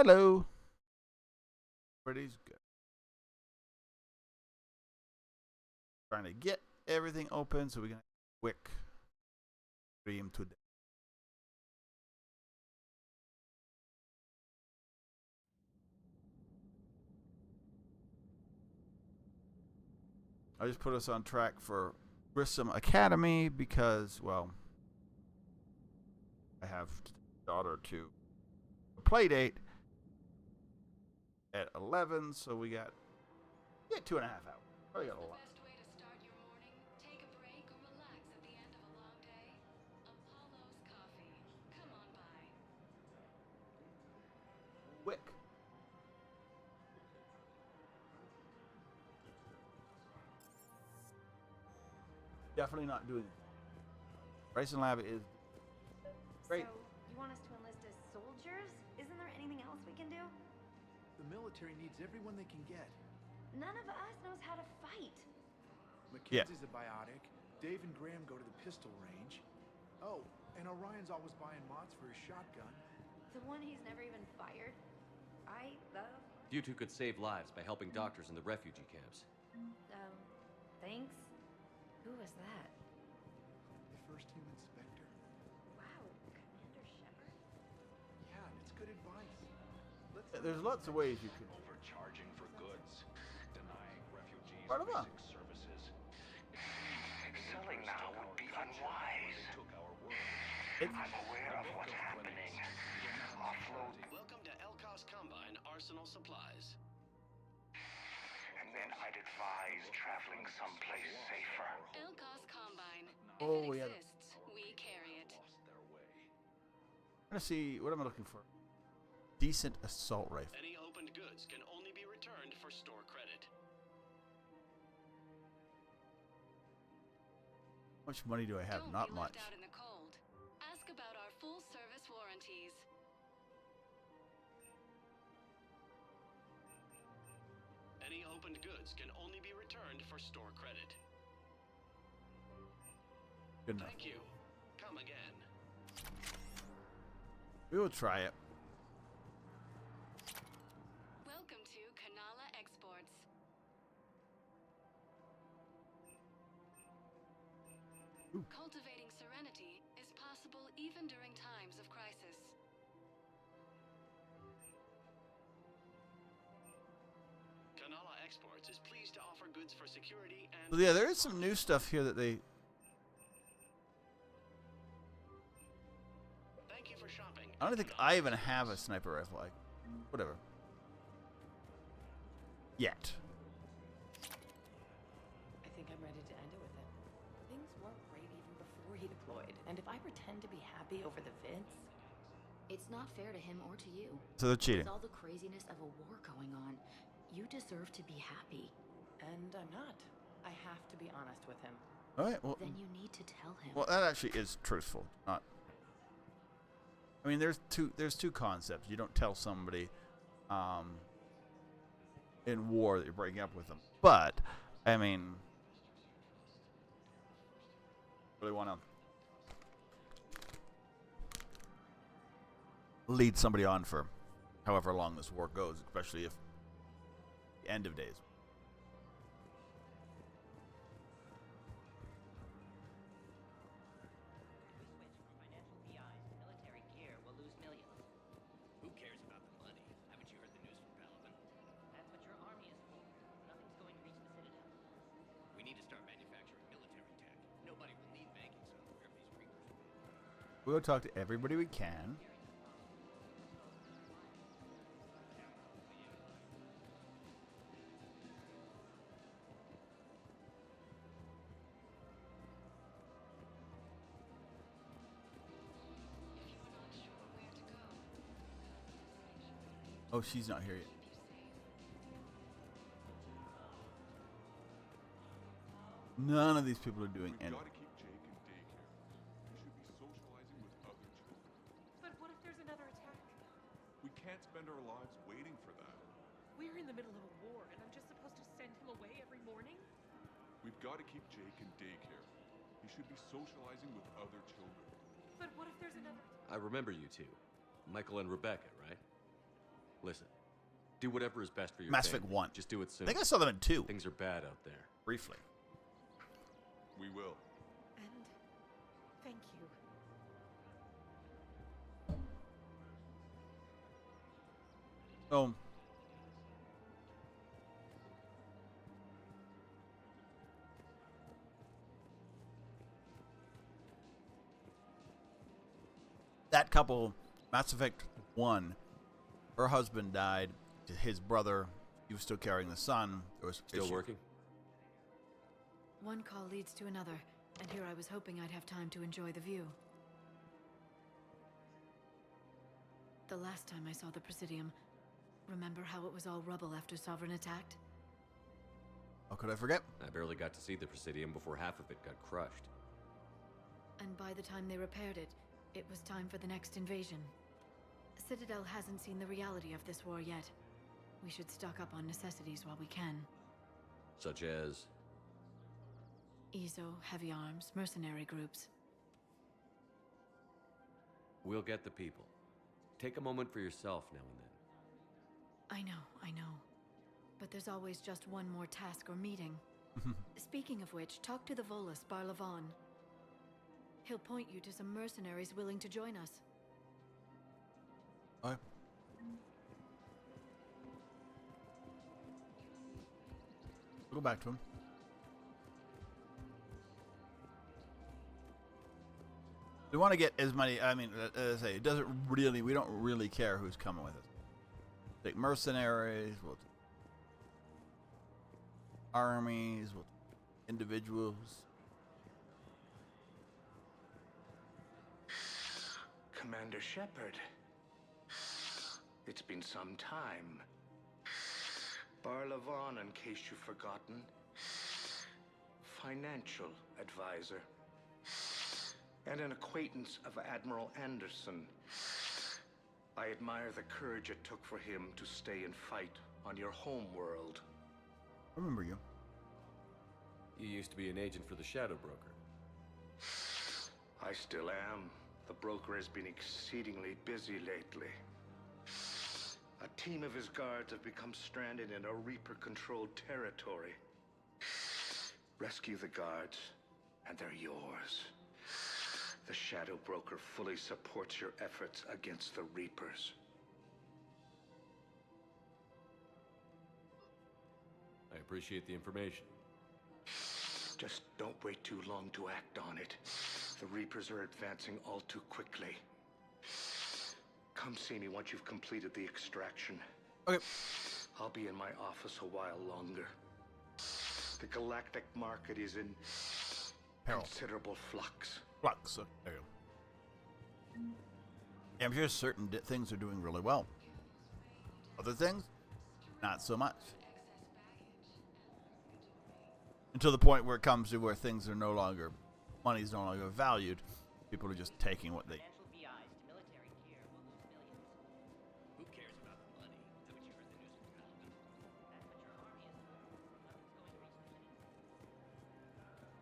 Hello. Everybody's good. Trying to get everything open so we can have a quick stream today. I just put us on track for Grissom Academy because, well, I have a daughter to a play date at 11, so we got 2.5 hours. Probably got a lot. Quick. Definitely not doing it. Bryson Lab is great. So, you want us to enlist as soldiers? Isn't there anything else we can do? The military needs everyone they can get. None of us knows how to fight. Mackenzie's a biotic. Dave and Graham go to the pistol range. Oh, and Orion's always buying mods for his shotgun. The one he's never even fired. I love. You two could save lives by helping doctors in the refugee camps. Thanks? Who was that? The first team inspector. Wow, Commander Shepard? Yeah, it's good advice. There's lots of ways you can. Overcharging for goods, denying refugees Part of that. basic services. Selling now would be unwise. I'm aware of what's happening. Offload, Welcome to Elkos Combine Arsenal Supplies. and then I'd advise traveling someplace safer. Elkos Combine. Oh, If it yeah. exists, we carry it. I'm gonna see what am I looking for. Decent assault rifle. Any opened goods can only be returned for store credit. How much money do I have? Don't Not be much. left out in the cold. Ask about our full service warranties. Any opened goods can only be returned for store credit. Good enough. Thank you. Come again. We will try it. Welcome to Kanala Exports. Ooh. Cultivating serenity is possible even during times of crisis. Kanala Exports is pleased to offer goods for security and... So yeah, there is some new stuff here that they. Thank you for shopping. I don't think I even have a sniper rifle. Whatever. Yet. I think I'm ready to end it with him. Things weren't great even before he deployed, and if I pretend to be happy over the vids, It's not fair to him or to you. So they're cheating. With all the craziness of a war going on, you deserve to be happy. and I'm not. I have to be honest with him. All right. Well. Then you need to tell him. Well, that actually is truthful. Not. I mean, there's two concepts. You don't tell somebody, in war that you're breaking up with them. But, I mean, really want to lead somebody on for however long this war goes, especially if the end of days. Who cares about the money? Haven't you heard the news from Palaven? That's what your army is for. Nothing's going to reach the Citadel. We need to start manufacturing military tech. Nobody will need banking software if these creepers win. We'll talk to everybody we can. Oh, she's not here yet. None of these people are doing anything. Gotta keep Jake in daycare. He should be socializing with other children. But what if there's another attack? We can't spend our lives waiting for that. We're in the middle of a war, and I'm just supposed to send him away every morning? We've got to keep Jake in daycare. He should be socializing with other children. But what if there's another... I remember you two. Michael and Rebecca, right? Listen, do whatever is best for your Mass family. Effect 1. Just do it I soon. think I saw them in 2. Things are bad out there. Briefly. We will. And thank you. So, that couple, Mass Effect 1, her husband died, his brother, he was still carrying the son. There was Still issue. working? One call leads to another, and here I was hoping I'd have time to enjoy the view. The last time I saw the Presidium, remember how it was all rubble after Sovereign attacked? How could I forget? I barely got to see the Presidium before half of it got crushed. And by the time they repaired it, it was time for the next invasion. Citadel hasn't seen the reality of this war yet. We should stock up on necessities while we can. Such as? EZO, heavy arms, mercenary groups. We'll get the people. Take a moment for yourself now and then. I know. But there's always just one more task or meeting. Speaking of which, talk to the Volus, Barlavon. He'll point you to some mercenaries willing to join us. All right. We'll go back to him. We want to get as many. I mean, as I say, it doesn't really. We don't really care who's coming with us. Take mercenaries. We'll take armies. We'll take individuals. Commander Shepard. It's been some time. Barlavon, in case you've forgotten. Financial advisor. And an acquaintance of Admiral Anderson. I admire the courage it took for him to stay and fight on your home world. I remember you. You used to be an agent for the Shadow Broker. I still am. The broker has been exceedingly busy lately. A team of his guards have become stranded in a Reaper-controlled territory. Rescue the guards, and they're yours. The Shadow Broker fully supports your efforts against the Reapers. I appreciate the information. Just don't wait too long to act on it. The Reapers are advancing all too quickly. Come see me once you've completed the extraction. Okay. I'll be in my office a while longer. The galactic market is in Peril. considerable flux. Flux. There you go. Yeah, I'm sure certain things are doing really well. Other things, not so much. Until the point where it comes to where things are no longer, money's no longer valued. People are just taking what they. Financial VIs to military gear will lose millions. Who cares about the money? Haven't you heard the news from Paladin? That's what your army is for. Nothing's going to reach the city.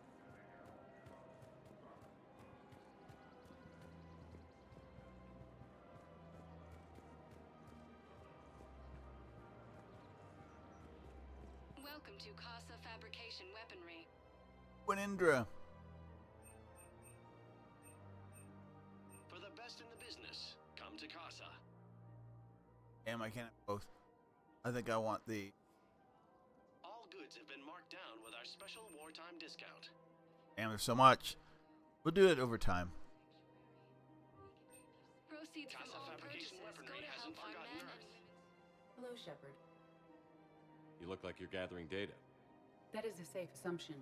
Welcome to Casa Fabrication Weaponry. Winindra. For the best in the business, come to Casa. Damn, I can't have both. I think I want the. All goods have been marked down with our special wartime discount. Damn, there's so much. We'll do it over time. Proceeds from Casa all Fabrication purchases go Weaponry to hasn't help our forgotten men. Earth. Hello, Shepard. You look like you're gathering data. That is a safe assumption.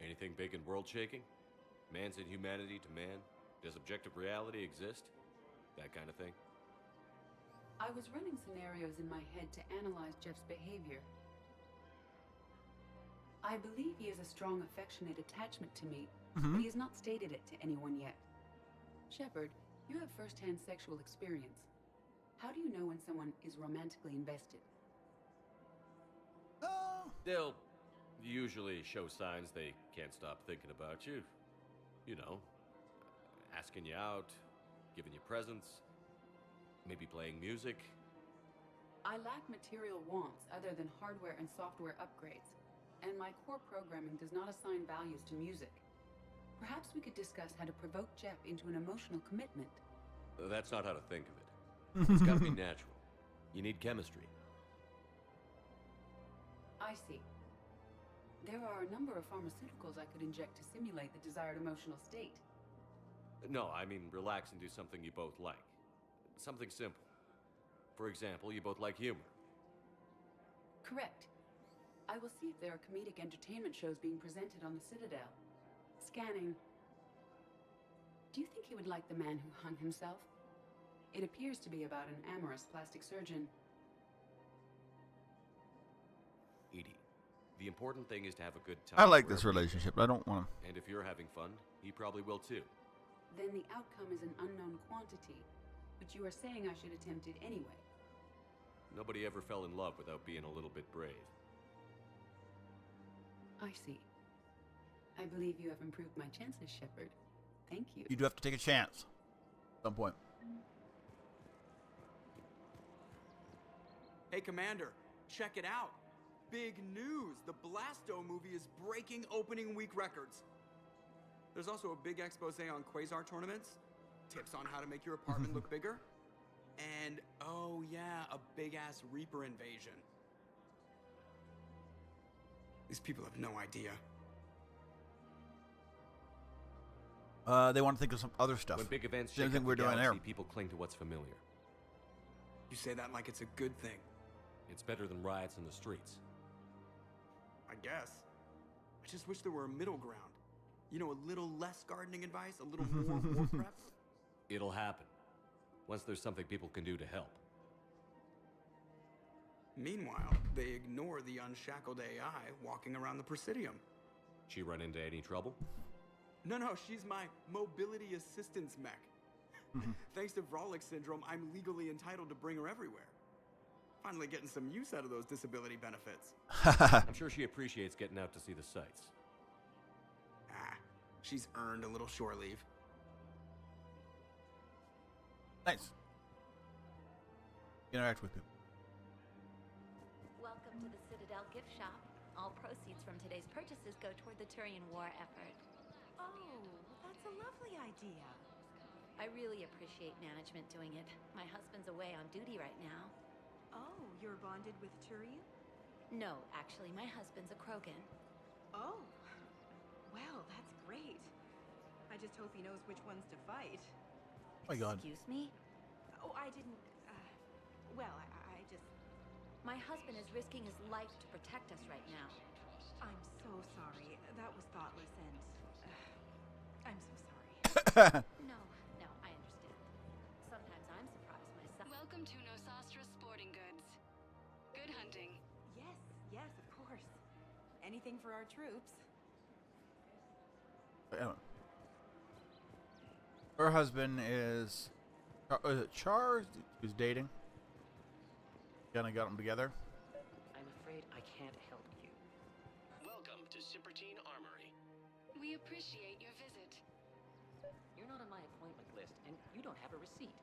Anything big and world-shaking? Man's inhumanity to man? Does objective reality exist? That kind of thing? I was running scenarios in my head to analyze Jeff's behavior. I believe he has a strong affectionate attachment to me, but he has not stated it to anyone yet. Shepard, you have first-hand sexual experience. How do you know when someone is romantically invested? They'll usually show signs they can't stop thinking about you. You know, asking you out, giving you presents, maybe playing music, I lack material wants other than hardware and software upgrades, and my core programming does not assign values to music. Perhaps we could discuss how to provoke Jeff into an emotional commitment. That's not how to think of it. It's gotta be natural. You need chemistry. I see. There are a number of pharmaceuticals I could inject to simulate the desired emotional state. No, I mean relax and do something you both like. Something simple. For example, you both like humor. Correct. I will see if there are comedic entertainment shows being presented on the Citadel. Scanning. Do you think he would like The Man Who Hung Himself? It appears to be about an amorous plastic surgeon. Edie, the important thing is to have a good time. I like this relationship. I don't want to. And if you're having fun, he probably will too. Then the outcome is an unknown quantity, but you are saying I should attempt it anyway. Nobody ever fell in love without being a little bit brave. I see. I believe you have improved my chances, Shepard. Thank you. You do have to take a chance at some point. Hey, Commander, check it out. Big news! The Blasto movie is breaking opening week records. There's also a big expose on Quasar tournaments, tips on how to make your apartment look bigger, and, oh yeah, a big-ass Reaper invasion. These people have no idea. They want to think of some other stuff. When big events Same shake thing up we're the doing there. galaxy, people cling to what's familiar. You say that like it's a good thing. It's better than riots in the streets. I guess. I just wish there were a middle ground. You know, a little less gardening advice, a little more war prep. It'll happen. Once there's something people can do to help. Meanwhile, they ignore the unshackled AI walking around the Presidium. She run into any trouble? No, she's my mobility assistance mech. Thanks to Vrolic syndrome, I'm legally entitled to bring her everywhere. Finally getting some use out of those disability benefits. I'm sure she appreciates getting out to see the sights. She's earned a little shore leave. Nice. Interact with people. Welcome to the Citadel gift shop. All proceeds from today's purchases go toward the Turian war effort. Oh, that's a lovely idea. I really appreciate management doing it. My husband's away on duty right now. Oh, you're bonded with Turian? No, actually, my husband's a Krogan. Oh, well, that's great. I just hope he knows which ones to fight. Oh my God. Excuse me? Oh, I didn't, well, I just... My husband is risking his life to protect us right now. I'm so sorry. That was thoughtless and... I'm so sorry. No, I understand. Sometimes I'm surprised myself. Welcome to Nosastra Sporting Goods. Good hunting. Yes, of course. Anything for our troops. Her husband is it Char who's dating? Kinda got them together. I'm afraid I can't help you. Welcome to Sippertine Armory. We appreciate your visit. You're not on my appointment list, and you don't have a receipt.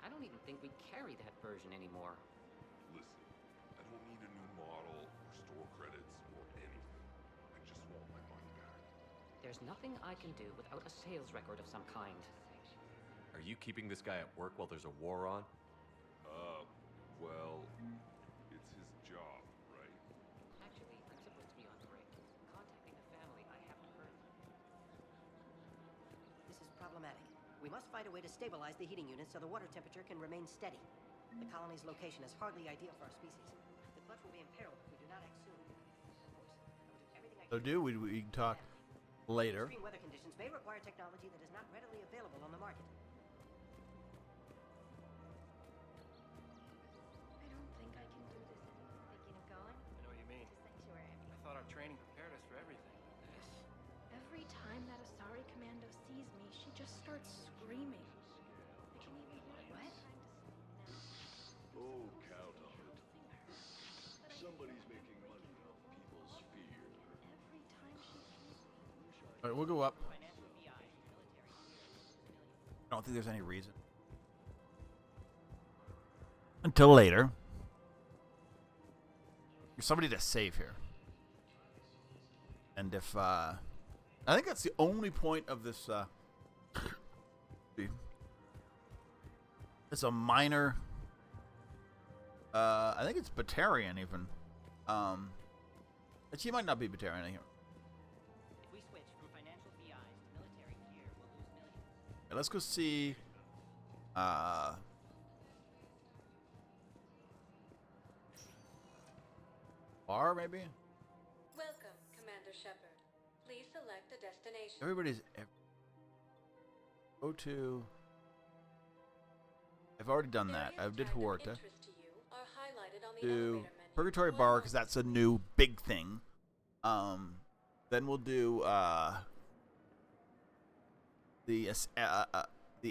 I don't even think we carry that version anymore. Listen, I don't need a new model or store credits or anything. I just want my money back. There's nothing I can do without a sales record of some kind. Are you keeping this guy at work while there's a war on? Well, it's his job, right? Actually, I'm supposed to be on break. Contacting the family, I haven't heard. This is problematic. We must find a way to stabilize the heating unit so the water temperature can remain steady. The colony's location is hardly ideal for our species. The clutch will be imperiled if we do not act soon. Of course, I will do everything I can. So we can talk later. Extreme weather conditions may require technology that is not readily available on the market. I don't think I can do this. Thinking of going? I know what you mean. To Sanctuary. I thought our training prepared us for everything. Every time that Asari Commando sees me, she just starts screaming. I can even hear it. What? Oh, count on it. Somebody's making money off people's fear. Every time she sees me. All right, we'll go up. I don't think there's any reason. until later. There's somebody to save here. And if, I think that's the only point of this, it's a minor, I think it's Batarian even. But she might not be Batarian here. If we switch from financial BIs to military gear, we'll lose millions. Okay, let's go see, Bar, maybe? Welcome, Commander Shepard. Please select a destination. Everybody's... Go to... I've already done that. I did Huerta. Do Purgatory Bar, because that's a new big thing. Then we'll do the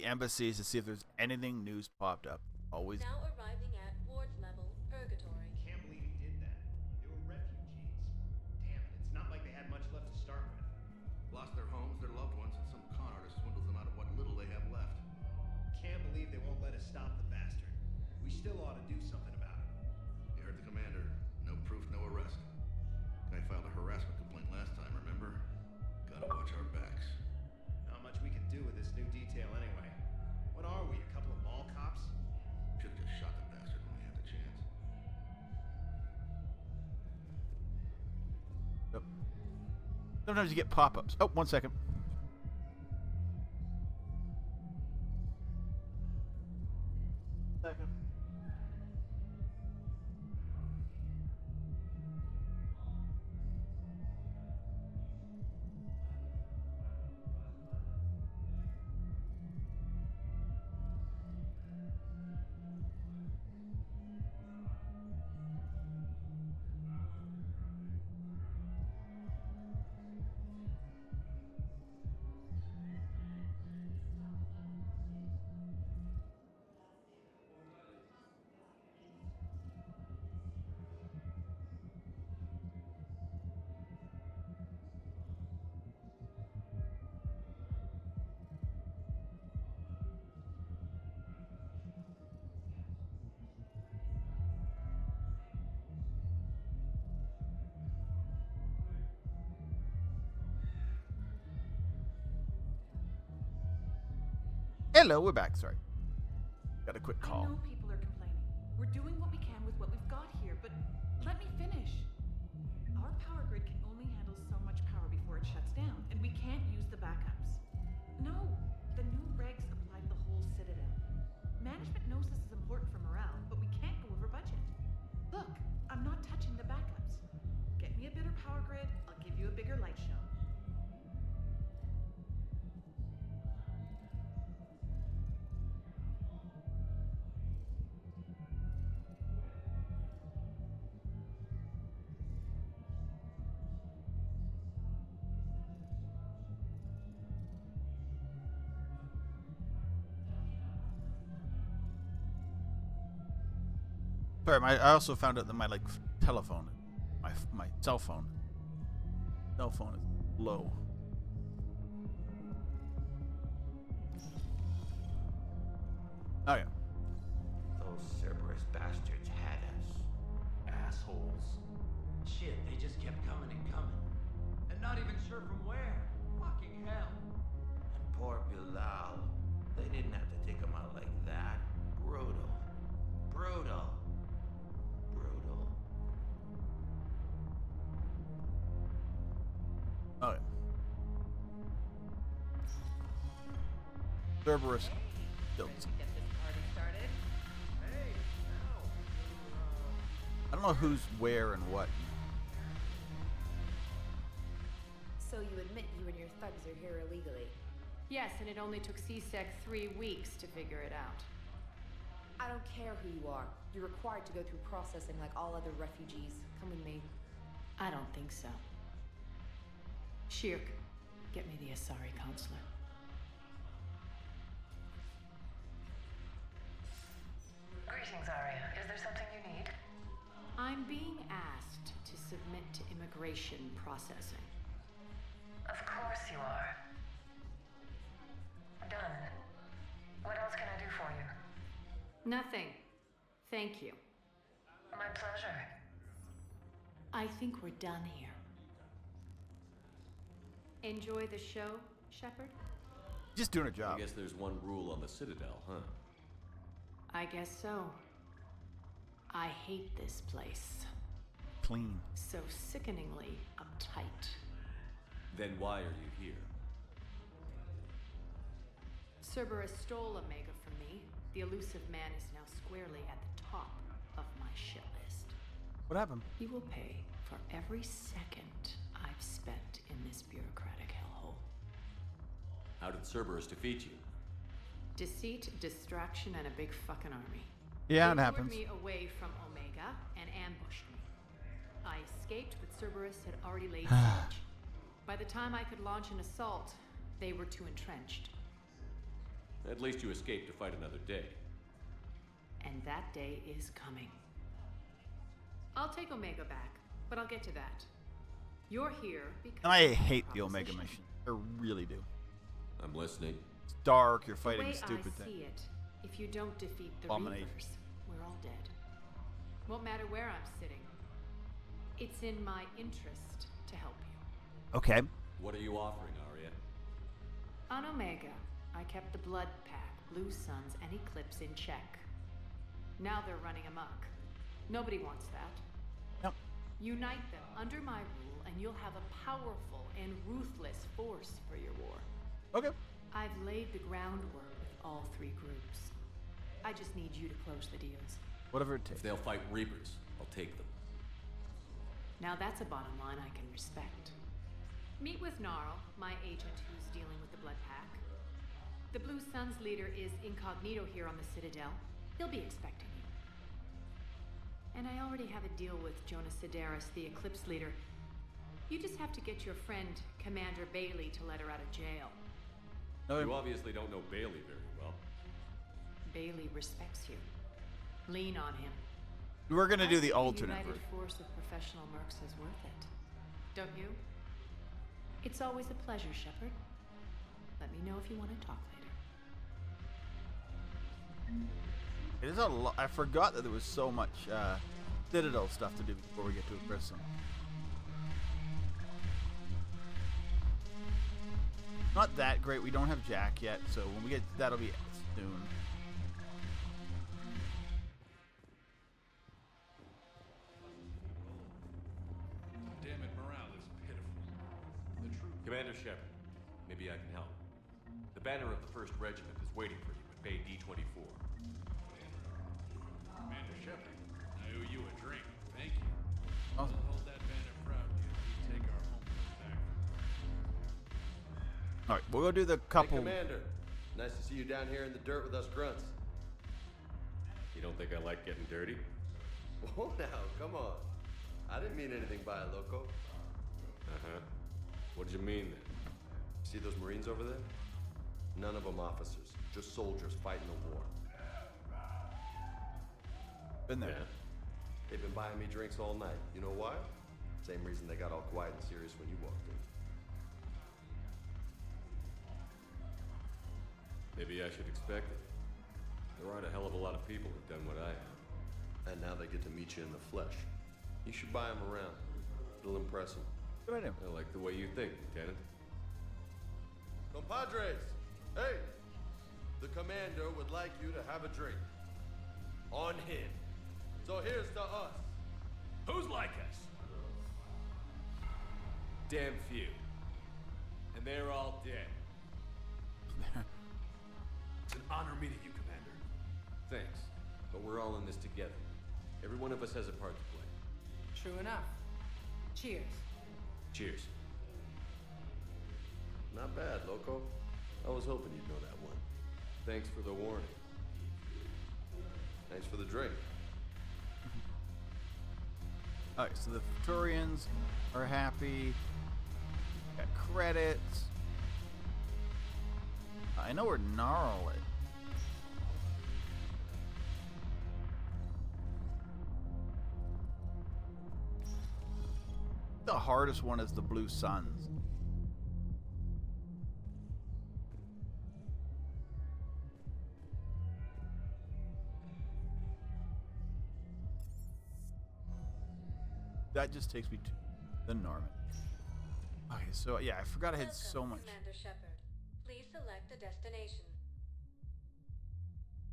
embassies to see if there's anything new's popped up. Always. Now arriving at ward level Purgatory. Can't believe he did that. They were refugees. Damn it, it's not like they had much left to start with. Lost their homes, their loved ones, and some con artist swindles them out of what little they have left. Can't believe they won't let us stop the bastard. We still ought to do something about it. You heard the commander. No proof, no arrest. Guy filed a harassment complaint last time, remember? Gotta watch our backs. Not much we can do with this new detail anyway. What are we, a couple of mall cops? Should've just shot the bastard when we had the chance. Yep. Sometimes you get pop-ups. Oh, 1 second. Second. Hello, we're back. Sorry. Got a quick call. I know people are complaining. We're doing what we can with what we've got here, but let me finish. Our power grid can only handle so much power before it shuts down, and we can't use the backups. No, the new regs apply to the whole Citadel. Management knows this is important for morale, but we can't go over budget. Look, I'm not touching the backups. Get me a better power grid, I'll give you a bigger light show. Sorry, I also found out that my telephone, my cell phone is low. Oh yeah. Those Cerberus bastards had us. Assholes. Shit, they just kept coming and coming. And not even sure from where. Fucking hell. And poor Bilal. They didn't have to take him out like that. Brutal. Brutal. Brutal. Oh yeah. Cerberus builds. I don't know who's where and what. So you admit you and your thugs are here illegally? Yes, and it only took CSEC 3 weeks to figure it out. I don't care who you are. You're required to go through processing like all other refugees. Come with me. I don't think so. Shirk, get me the Asari consular. Greetings, Arya. Is there something you need? I'm being asked to submit to immigration processing. Of course you are. Done. What else can I do for you? Nothing. Thank you. My pleasure. I think we're done here. Enjoy the show, Shepard? Just doing a job. I guess there's one rule on the Citadel, huh? I guess so. I hate this place. Clean. So sickeningly uptight. Then why are you here? Cerberus stole Omega from me. The elusive man is now squarely at the top of my shit list. What happened? He will pay for every second I've spent in this bureaucratic hellhole. How did Cerberus defeat you? Deceit, distraction, and a big fucking army. Yeah, it They happens. lured me away from Omega and ambushed me. I escaped, but Cerberus had already laid siege. By the time I could launch an assault, they were too entrenched. At least you escaped to fight another day. And that day is coming. I'll take Omega back, but I'll get to that. You're here because... And I hate the Omega mission. I really do. I'm listening. It's dark, you're fighting the way stupid I things. see it, if you don't defeat the Abomination. Reapers, we're all dead. Won't matter where I'm sitting. It's in my interest to help you. Okay. What are you offering, Arya? On Omega, I kept the Blood Pack, Blue Suns, and Eclipse in check. Now they're running amok. Nobody wants that. Yep. Unite them under my rule, and you'll have a powerful and ruthless force for your war. Okay. I've laid the groundwork with all three groups. I just need you to close the deals. Whatever it takes. If they'll fight Reapers, I'll take them. Now that's a bottom line I can respect. Meet with Gnarl, my agent who's dealing with the Blood Pack. The Blue Suns leader is incognito here on the Citadel. He'll be expecting you. And I already have a deal with Jonas Sidaris, the Eclipse leader. You just have to get your friend, Commander Bailey, to let her out of jail. You obviously don't know Bailey very well. Bailey respects you. Lean on him. We're gonna do the I think alternate united version. force of professional mercs is worth it. Don't you? It's always a pleasure, Shepard. Let me know if you want to talk later. It is a lot. I forgot that there was so much Citadel stuff to do before we get to Grissom. Not that great. We don't have Jack yet, so when we get that'll be soon. Damn it, morale is pitiful. The truth. Commander Shepard, maybe I can help. The banner of the 1st Regiment is waiting for you at Bay D-24. Commander Shepard, I owe you a drink. Thank you. Awesome. We'll hold that banner proudly as we take our homeland back. All right, we'll go do the couple. Hey, Commander. Nice to see you down here in the dirt with us grunts. You don't think I like getting dirty? Whoa now, come on. I didn't mean anything by it, Loco. Uh-huh. What did you mean then? See those Marines over there? None of them officers, just soldiers fighting the war. Been there. Yeah. They've been buying me drinks all night. You know why? Same reason they got all quiet and serious when you walked in. Maybe I should expect it. There aren't a hell of a lot of people who've done what I have. And now they get to meet you in the flesh. You should buy them around. It'll impress them. Good idea. I like the way you think, Lieutenant. Compadres! Hey! The commander would like you to have a drink. On him. So here's to us. Who's like us? Damn few. And they're all dead. It's an honor meeting you, Commander. Thanks. But we're all in this together. Every one of us has a part to play. True enough. Cheers. Cheers. Not bad, Loco. I was hoping you'd know that one. Thanks for the warning. Thanks for the drink. Alright, so the Victorians are happy. Got credits. I know where Gnarl is. The hardest one is the Blue Suns. that just takes me to the Norman. Okay, so yeah, I forgot I had so much. Commander Shepard. Please select a destination.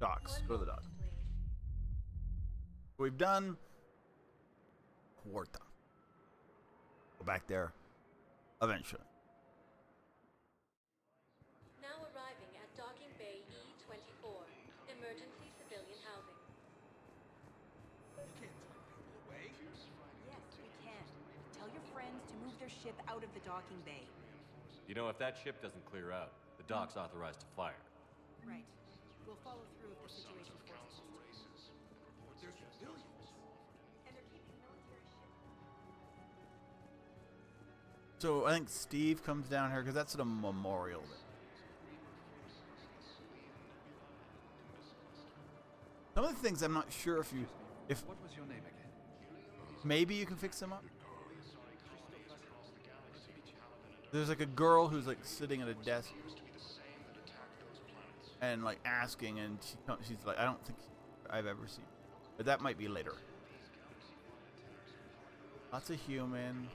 Docks. Go to the dock. Please. We've done Huerta. Go back there eventually. Now arriving at Docking Bay E-24. Emergency civilian housing. You can't turn people away. Yes, we can. Tell your friends to move their ship out of the docking bay. You know, if that ship doesn't clear out, the dock's authorized to fire. Right. We'll follow through if the situation forces us to. But there's civilians. And they're keeping military ships. So I think Steve comes down here because that's at a memorial. Some of the things I'm not sure if What was your name again? maybe you can fix them up. There's like a girl who's like sitting at a desk and like asking, and she's like, I don't think I've ever seen, but that might be later. Lots of human.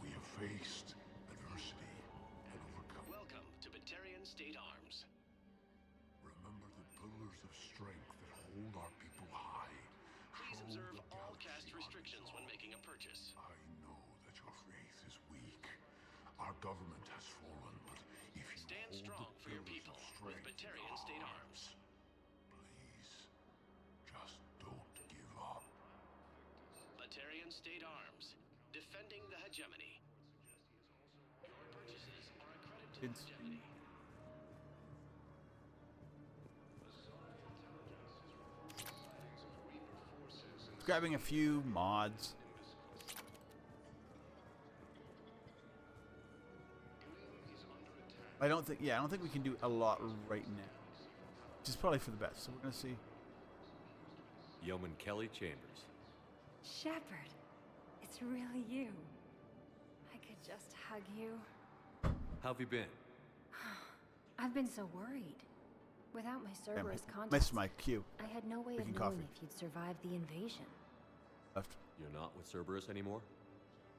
We have faced adversity and overcome. Welcome to Batarian State Arms. Remember the pillars of strength that hold our people high. Please Show observe the all galaxy cast our restrictions when resolve. making a purchase. I know that your faith is weak. Our government has fallen, but if you Stand hold strong the for your pillars people of with strength in Batarian our State arms, Arms. please, just don't give up. Batarian State Arms. Defending the hegemony. Your purchases are a credit to the It's- hegemony. Grabbing a few mods. I don't think we can do a lot right now. Which is probably for the best. So we're gonna see. Yeoman Kelly Chambers. Shepard, it's really you. I could just hug you. How have you been? I've been so worried. Without my Cerberus contacts, Missed my cue. I had no way of Drinking knowing coffee. if you'd survived the invasion. Left. You're not with Cerberus anymore?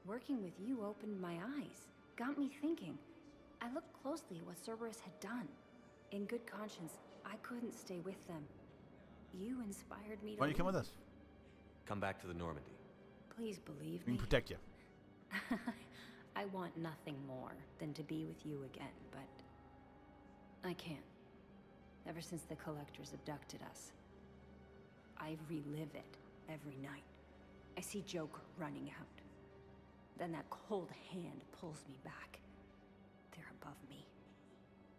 Working with you opened my eyes, got me thinking. I looked closely at what Cerberus had done. In good conscience, I couldn't stay with them. You inspired me to Why don't you come with leave. us? Come back to the Normandy. Please believe We me. can protect you. I want nothing more than to be with you again, but I can't. Ever since the Collectors abducted us, I relive it every night. I see Joker running out. Then that cold hand pulls me back. They're above me,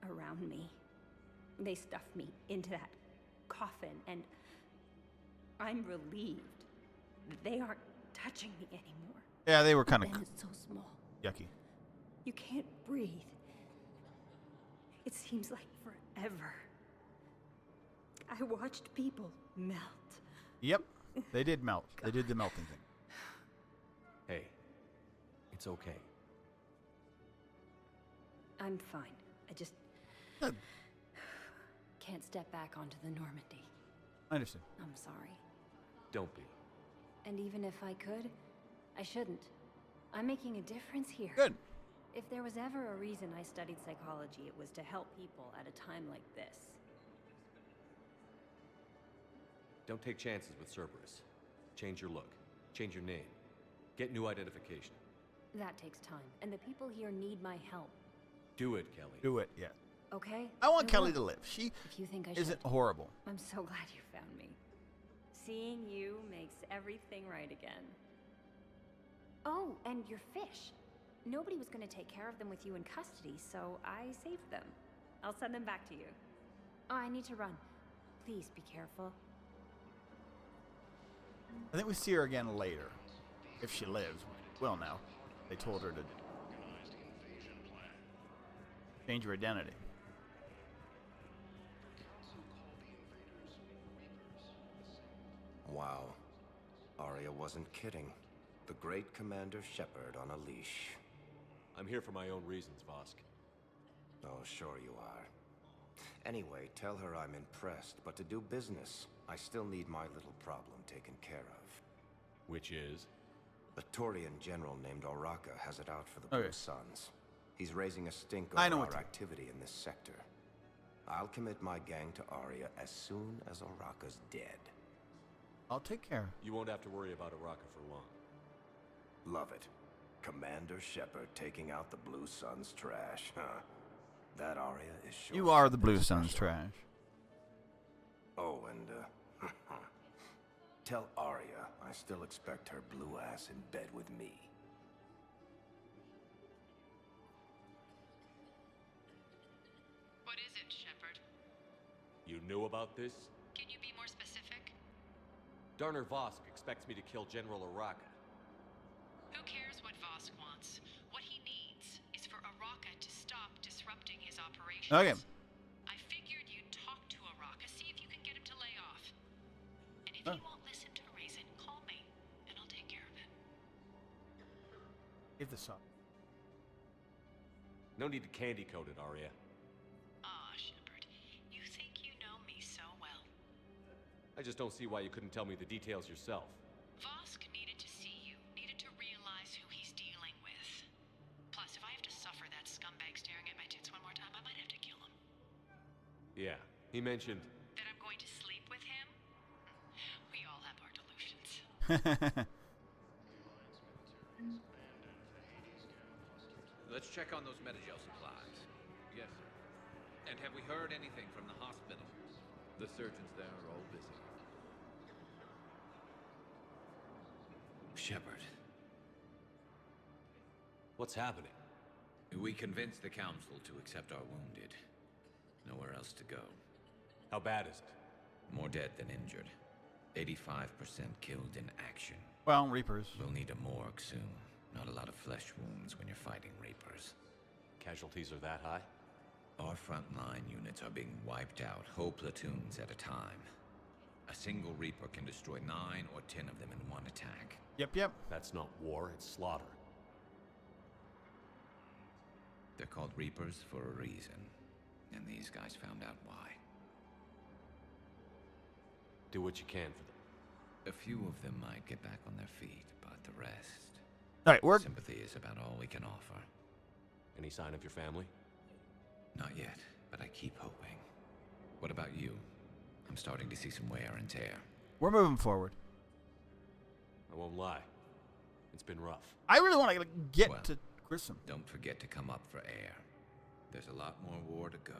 around me. They stuff me into that coffin, and I'm relieved that they aren't touching me anymore. Yeah, they were kind And of it's so small. yucky. You can't breathe. It seems like forever. I watched people melt. Yep, they did melt. They did the melting thing. Hey, it's okay. I'm fine. I just Good. can't step back onto the Normandy. I understand. I'm sorry. Don't be. And even if I could, I shouldn't. I'm making a difference here. Good. If there was ever a reason I studied psychology, it was to help people at a time like this. Don't take chances with Cerberus. Change your look. Change your name. Get new identification. That takes time, and the people here need my help. Do it, Kelly. Do it, yeah. Okay? I want I Kelly will. to live. She If you think I isn't should. horrible. I'm so glad you found me. Seeing you makes everything right again. Oh, and your fish. Nobody was going to take care of them with you in custody, so I saved them. I'll send them back to you. Oh, I need to run. Please be careful. I think we see her again later. If she lives. Well, now. They told her to change her identity. Wow. Arya wasn't kidding. The great Commander Shepard on a leash. I'm here for my own reasons, Vosk. Oh, sure you are. Anyway, tell her I'm impressed, but to do business, I still need my little problem taken care of. Which is? A Turian general named Oraka has it out for the Blue Suns. He's raising a stink I know over what our activity in this sector. I'll commit my gang to Arya as soon as Oraka's dead. I'll take care. You won't have to worry about Oraka for long. Love it. Commander Shepard taking out the Blue Suns trash, huh? That Arya is sure. You are the Blue Suns trash. Oh, and tell Arya I still expect her blue ass in bed with me. What is it, Shepard? You knew about this? Can you be more specific? Darner Vosk expects me to kill General Oraka. Who cares what Vosk wants? What he needs is for Oraka to stop disrupting his operations. Okay. I figured you'd talk to Oraka, see if you can get him to lay off. And if he won't listen to reason, call me, and I'll take care of it. Give this up. No need to candy coat it, Arya. Aw, Shepard, you think you know me so well. I just don't see why you couldn't tell me the details yourself. Vosk needed to see you, needed to realize who he's dealing with. Plus, if I have to suffer that scumbag staring at my tits one more time, I might have to kill him. Yeah, he mentioned... That I'm going to sleep with him? We all have our delusions. Let's check on those Metagel supplies. Yes, sir. And have we heard anything from the hospital? The surgeons there are all busy. Shepard. What's happening? We convinced the Council to accept our wounded. Nowhere else to go. How bad is it? More dead than injured. 85% killed in action. Well, Reapers. We'll need a morgue soon. Not a lot of flesh wounds when you're fighting Reapers. Casualties are that high? Our frontline units are being wiped out, whole platoons at a time. A single Reaper can destroy 9 or 10 of them in one attack. Yep. That's not war, it's slaughter. They're called Reapers for a reason. And these guys found out why. Do what you can for them. A few of them might get back on their feet, but the rest... Alright, sympathy is about all we can offer. Any sign of your family? Not yet, but I keep hoping. What about you? I'm starting to see some wear and tear. We're moving forward. I won't lie. It's been rough. I really want to get to Grissom. Don't forget to come up for air. There's a lot more war to go.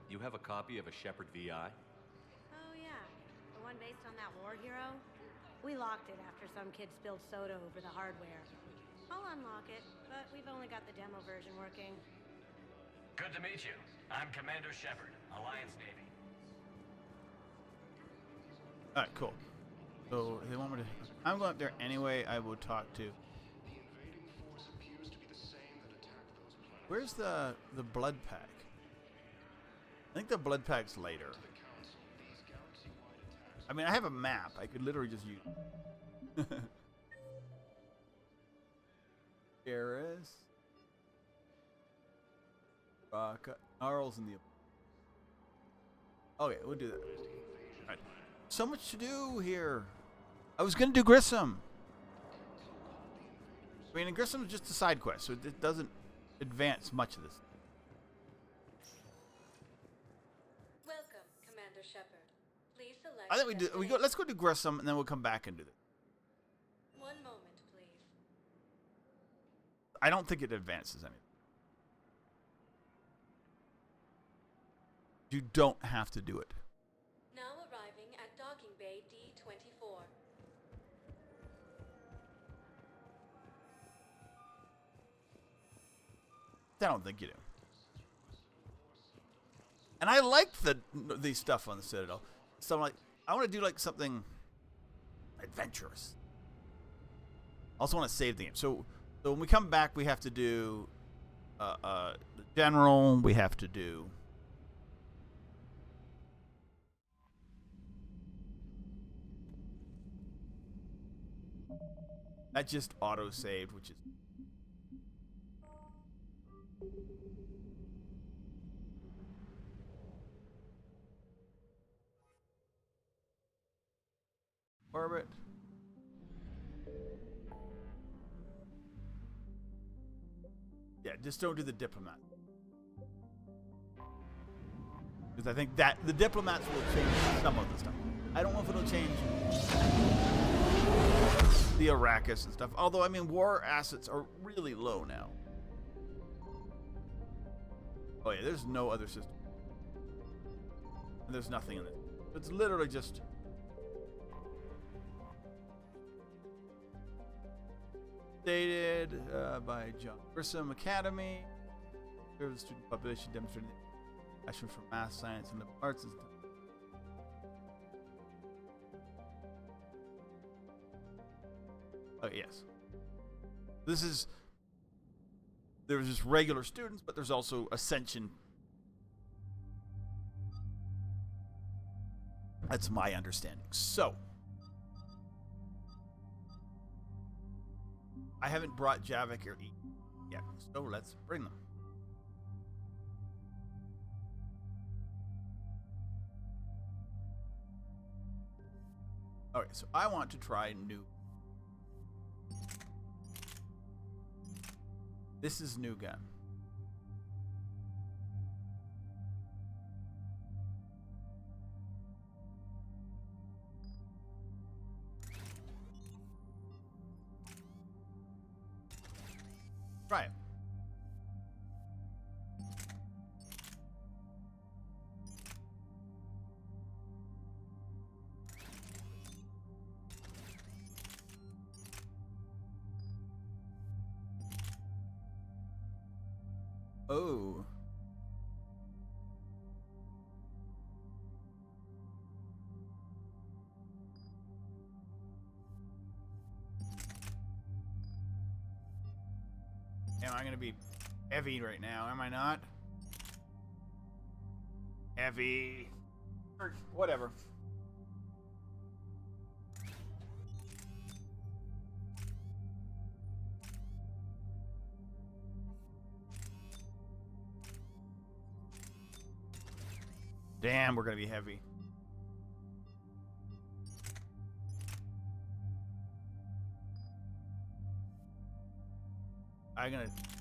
You have a copy of a Shepard VI? Oh yeah, the one based on that war hero? We locked it after some kid spilled soda over the hardware. I'll unlock it, but we've only got the demo version working. Good to meet you. I'm Commander Shepard, Alliance Navy. Alright, cool. So they want me to... I'm going up there anyway. I will talk to... Where's the blood pack? I think the blood pack's later. I mean, I have a map. I could literally just use... Garrus. Gnarls in the... Okay, we'll do that. Alright. So much to do here. I was going to do Grissom. I mean, Grissom is just a side quest, so it doesn't advance much of this. Welcome, Commander Shepard. Please select... I think we do. We go. Let's go do Grissom, and then we'll come back and do this. One moment, please. I don't think it advances anything. You don't have to do it. Now arriving at Docking Bay D-24. I don't think you do. And I like the stuff on the Citadel. So I'm like, I want to do like something adventurous. Also want to save the game. So when we come back, we have to do the general. We have to do. That just auto-saved, which is... Orbit. Yeah, just don't do the diplomat. Because I think that the diplomats will change some of the stuff. I don't know if it'll change the Arrakis and stuff. Although, I mean, war assets are really low now. Oh yeah, there's no other system. And there's nothing in it. It's literally just... Stated by John Grissom Academy. Serve the student population demonstrating passion for math, science, and the arts. Oh yes. This is... There's just regular students, but there's also Ascension. That's my understanding. So... I haven't brought Javik or E yet, so let's bring them. Alright, so I want to try new. This is new gun. Try it. Oh. Am I going to be heavy right now? Am I not? Heavy. Or whatever. Damn, we're going to be heavy.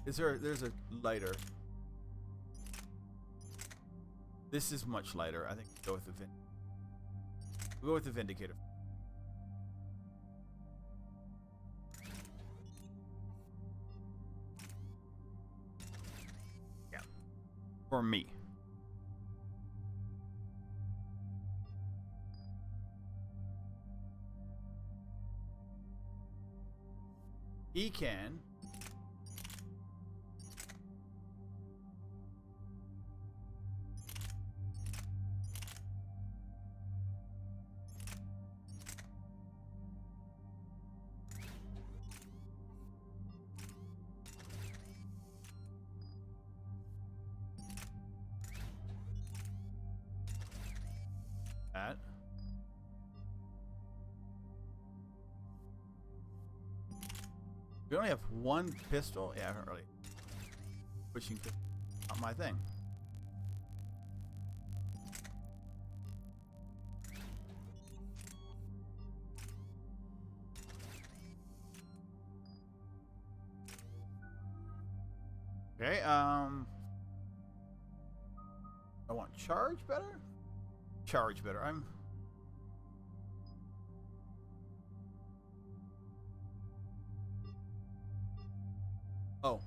There's a lighter. This is much lighter. I think we'll go with the Vindicator. Yeah. For me. He can. That. We only have one pistol? Yeah, I haven't really pushing not my thing. Okay, I want charge better? Charge better. Oh.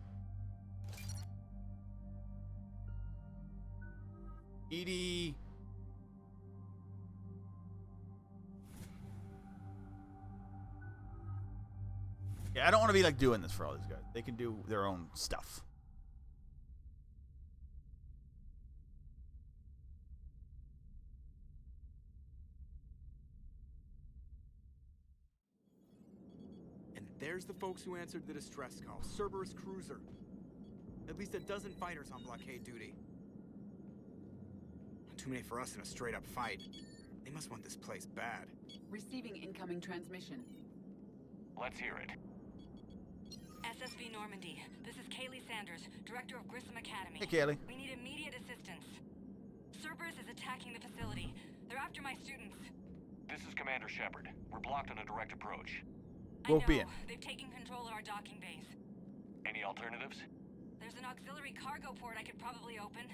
Edie. Yeah, I don't want to be like doing this for all these guys. They can do their own stuff. There's the folks who answered the distress call. Cerberus cruiser. At least a dozen fighters on blockade duty. Too many for us in a straight-up fight. They must want this place bad. Receiving incoming transmission. Let's hear it. SSB Normandy. This is Kaylee Sanders, director of Grissom Academy. Hey, Kaylee. We need immediate assistance. Cerberus is attacking the facility. They're after my students. This is Commander Shepard. We're blocked on a direct approach. Won't be in. They've taken control of our docking bays. Any alternatives? There's an auxiliary cargo port I could probably open.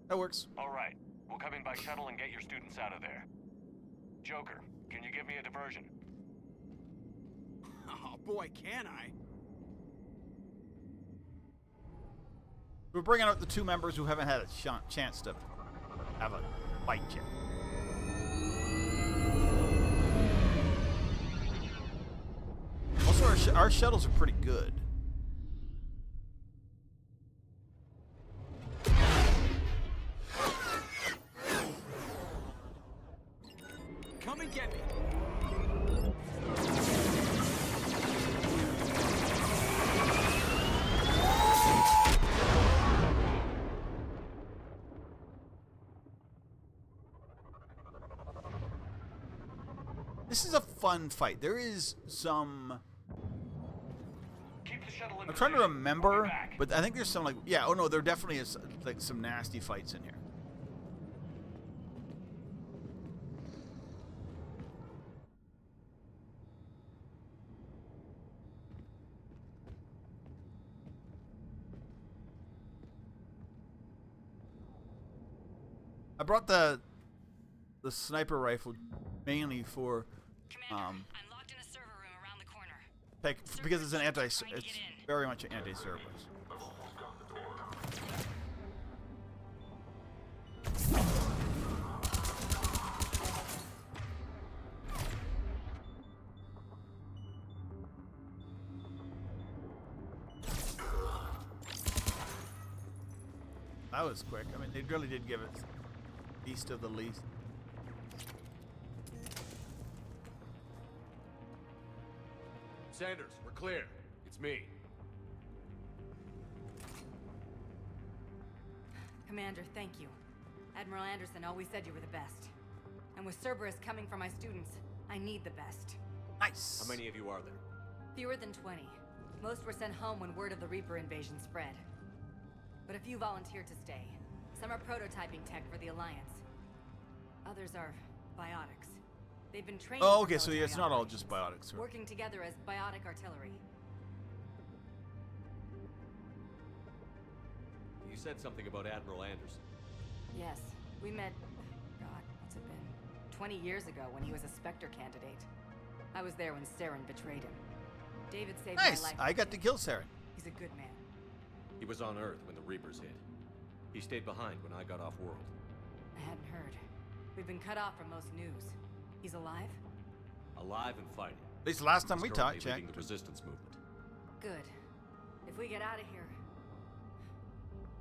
That works. All right. We'll come in by shuttle and get your students out of there. Joker, can you give me a diversion? Oh boy, can I? We're bringing out the two members who haven't had a chance to have a fight yet. Also, our shuttles are pretty good. Come and get me. This is a fun fight. There is some... I'm trying to remember, but I think there's some like... Yeah, oh no, there definitely is like some nasty fights in here. I brought the sniper rifle mainly for because it's an it's very much an anti-Cerberus. That was quick. I mean, they really did give it least of the least. Sanders, we're clear. It's me. Commander, thank you. Admiral Anderson always said you were the best. And with Cerberus coming for my students, I need the best. Nice. How many of you are there? Fewer than 20. Most were sent home when word of the Reaper invasion spread. But a few volunteered to stay. Some are prototyping tech for the Alliance. Others are biotics. They've been trained. Oh, okay, so yeah, it's not all just biotics. Right? Working together as biotic artillery. You said something about Admiral Anderson. Yes, we met, God, what's it been? 20 years ago when he was a Spectre candidate. I was there when Saren betrayed him. David saved my life. Nice, I got to kill Saren. He's a good man. He was on Earth when the Reapers hit. He stayed behind when I got off world. I hadn't heard. We've been cut off from most news. He's alive? Alive and fighting. At least last time we currently checked. leading the resistance movement. Good. If we get out of here...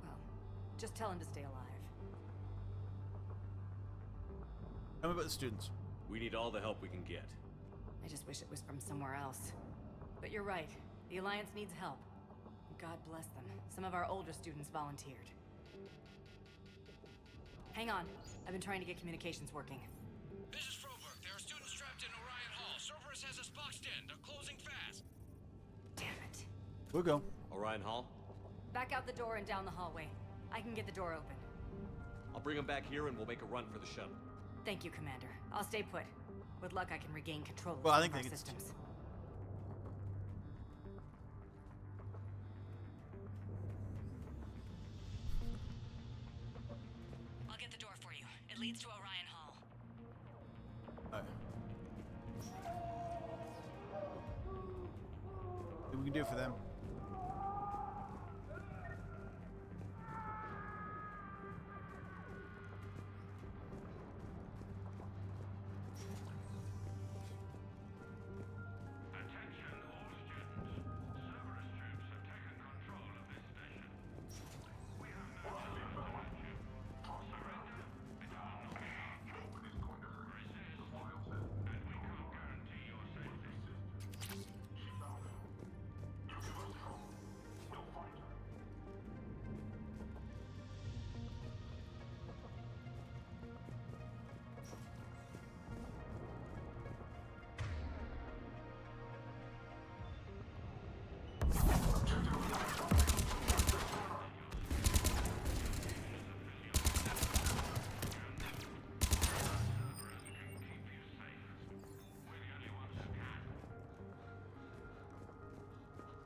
Well, just tell him to stay alive. Tell me about the students. We need all the help we can get. I just wish it was from somewhere else. But you're right. The Alliance needs help. God bless them. Some of our older students volunteered. Hang on. I've been trying to get communications working. This is Froberg. There are students trapped in Orion Hall. Cerberus has us boxed in. They're closing fast. Damn it. We'll go. Orion Hall? Back out the door and down the hallway. I can get the door open. I'll bring them back here and we'll make a run for the shuttle. Thank you, Commander. I'll stay put. With luck, I can regain control of Well, I some think of our they systems. I'll get the door for you. It leads to Orion Hall. What we can do for them?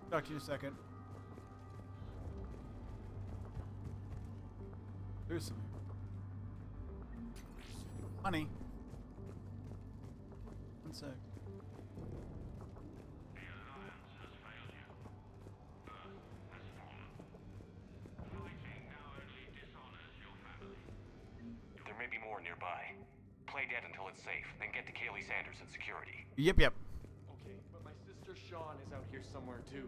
Talk to you in a second. There's some money. One sec. There may be more nearby. Play dead until it's safe, then get to Kaylee Sanders and security. Yep. Okay, but my sister Sean is out here somewhere too.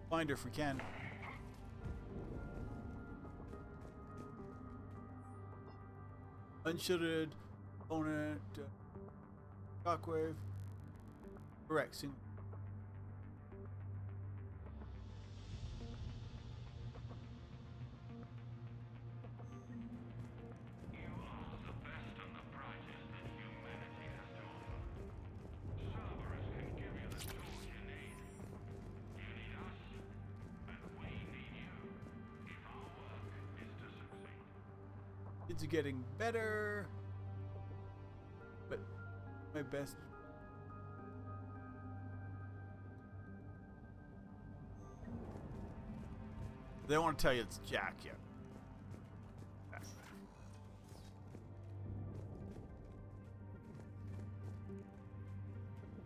Find her if we can. Unshielded opponent. Shockwave. Correct. Kids are getting better, but my best. They don't want to tell you it's Jack yet.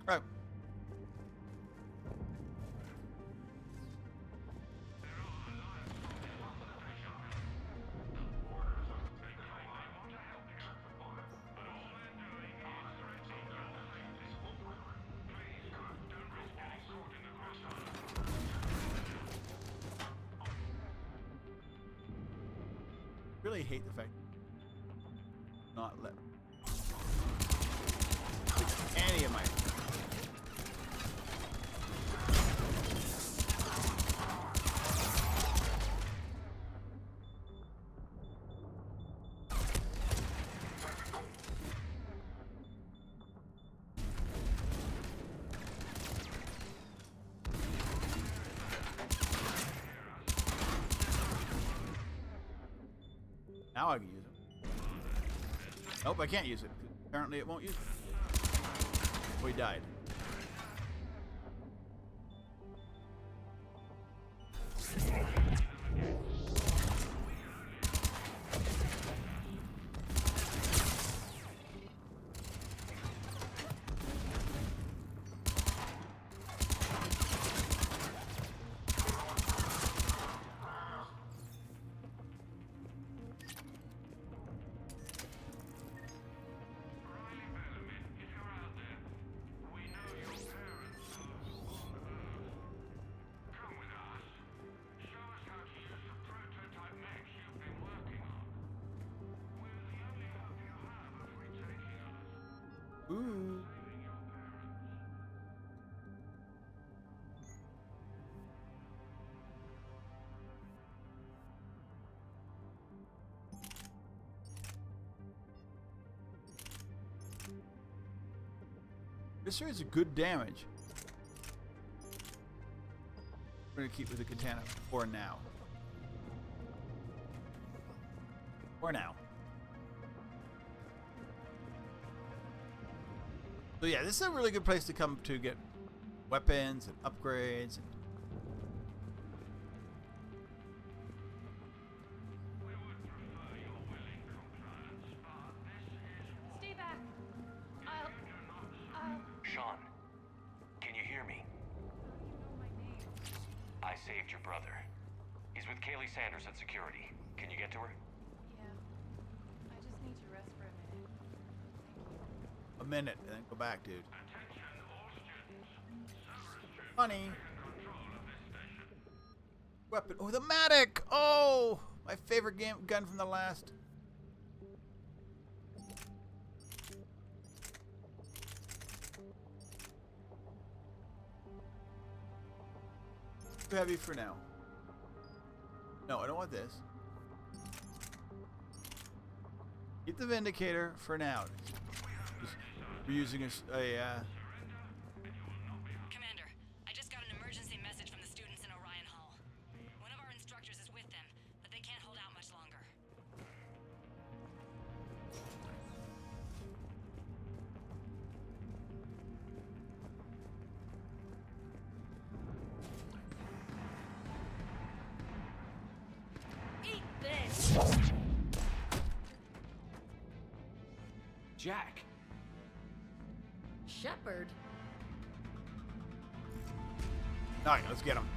Right. Really hate the fact not let any of my now I can use it. Nope, I can't use it. Apparently it won't use it. Oh, he died. Ooh. This sure is a good damage. We're gonna keep with the katana for now. For now. So yeah, this is a really good place to come to get weapons and upgrades. Stay back. I'll... Sean, can you hear me? I saved your brother. He's with Kaylee Sanders at security. Can you get to her? Yeah. I just need to rest for a minute. A minute and then go back, dude. Funny. Weapon. Oh, the Matic! Oh! My favorite gun from the last. Too heavy for now. No, I don't want this. Keep the Vindicator for now. We're using a Commander, I just got an emergency message from the students in Orion Hall. One of our instructors is with them, but they can't hold out much longer. Jack. Shepard? All right, let's get him.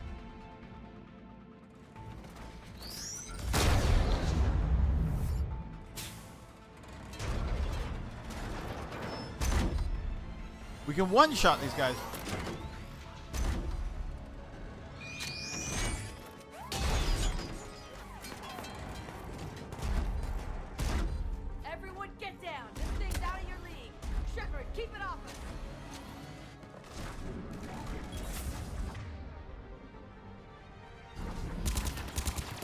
We can one-shot these guys. Everyone get down! This thing's out of your league! Shepard, keep it off us!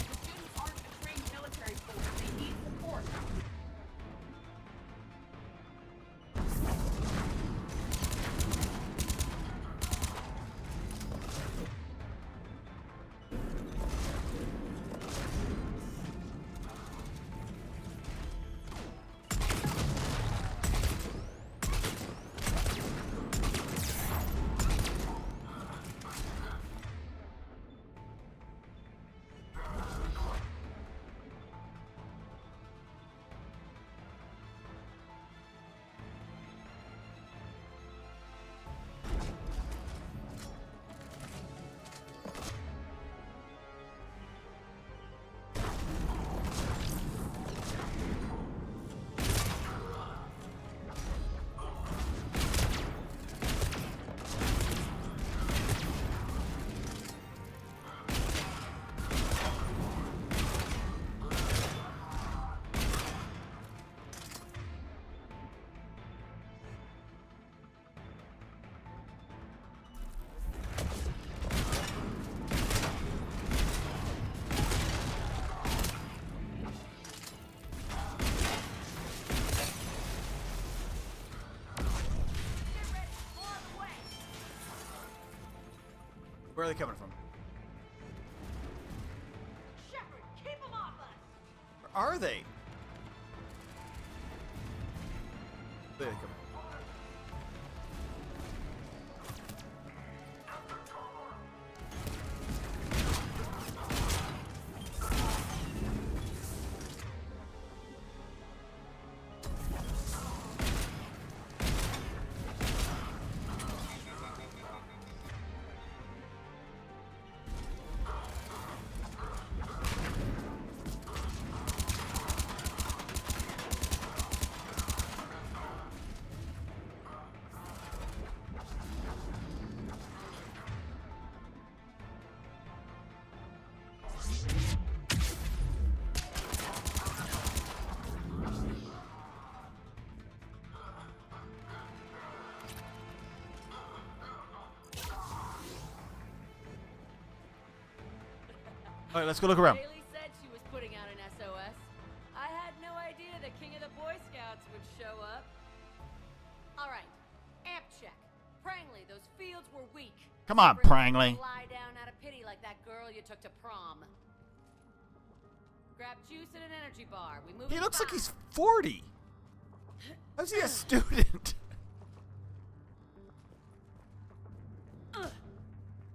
The students aren't a trained military force. They need support. Where are they coming from? Shepard, keep them off us! Where are they? There they come. All right, let's go look around. Bailey said she was putting out an SOS. I had no idea the king of the Boy Scouts would show up. All right, amp check. Prangley, those fields were weak. Come on, Prangley. Lie down out of pity like that girl you took to prom. Grab juice and an energy bar. We move. He looks like he's 40. How's he a student?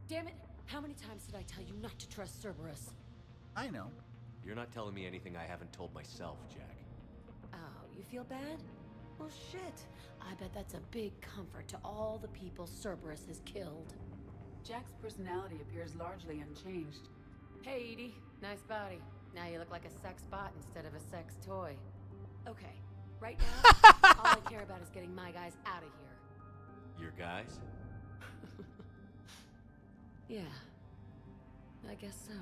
Damn it! How many times did I tell you not to trust Cerberus? I know. You're not telling me anything I haven't told myself, Jack. Oh, you feel bad? Well, shit. I bet that's a big comfort to all the people Cerberus has killed. Jack's personality appears largely unchanged. Hey, Edie. Nice body. Now you look like a sex bot instead of a sex toy. Okay, right now, all I care about is getting my guys out of here. Your guys? Yeah. I guess so.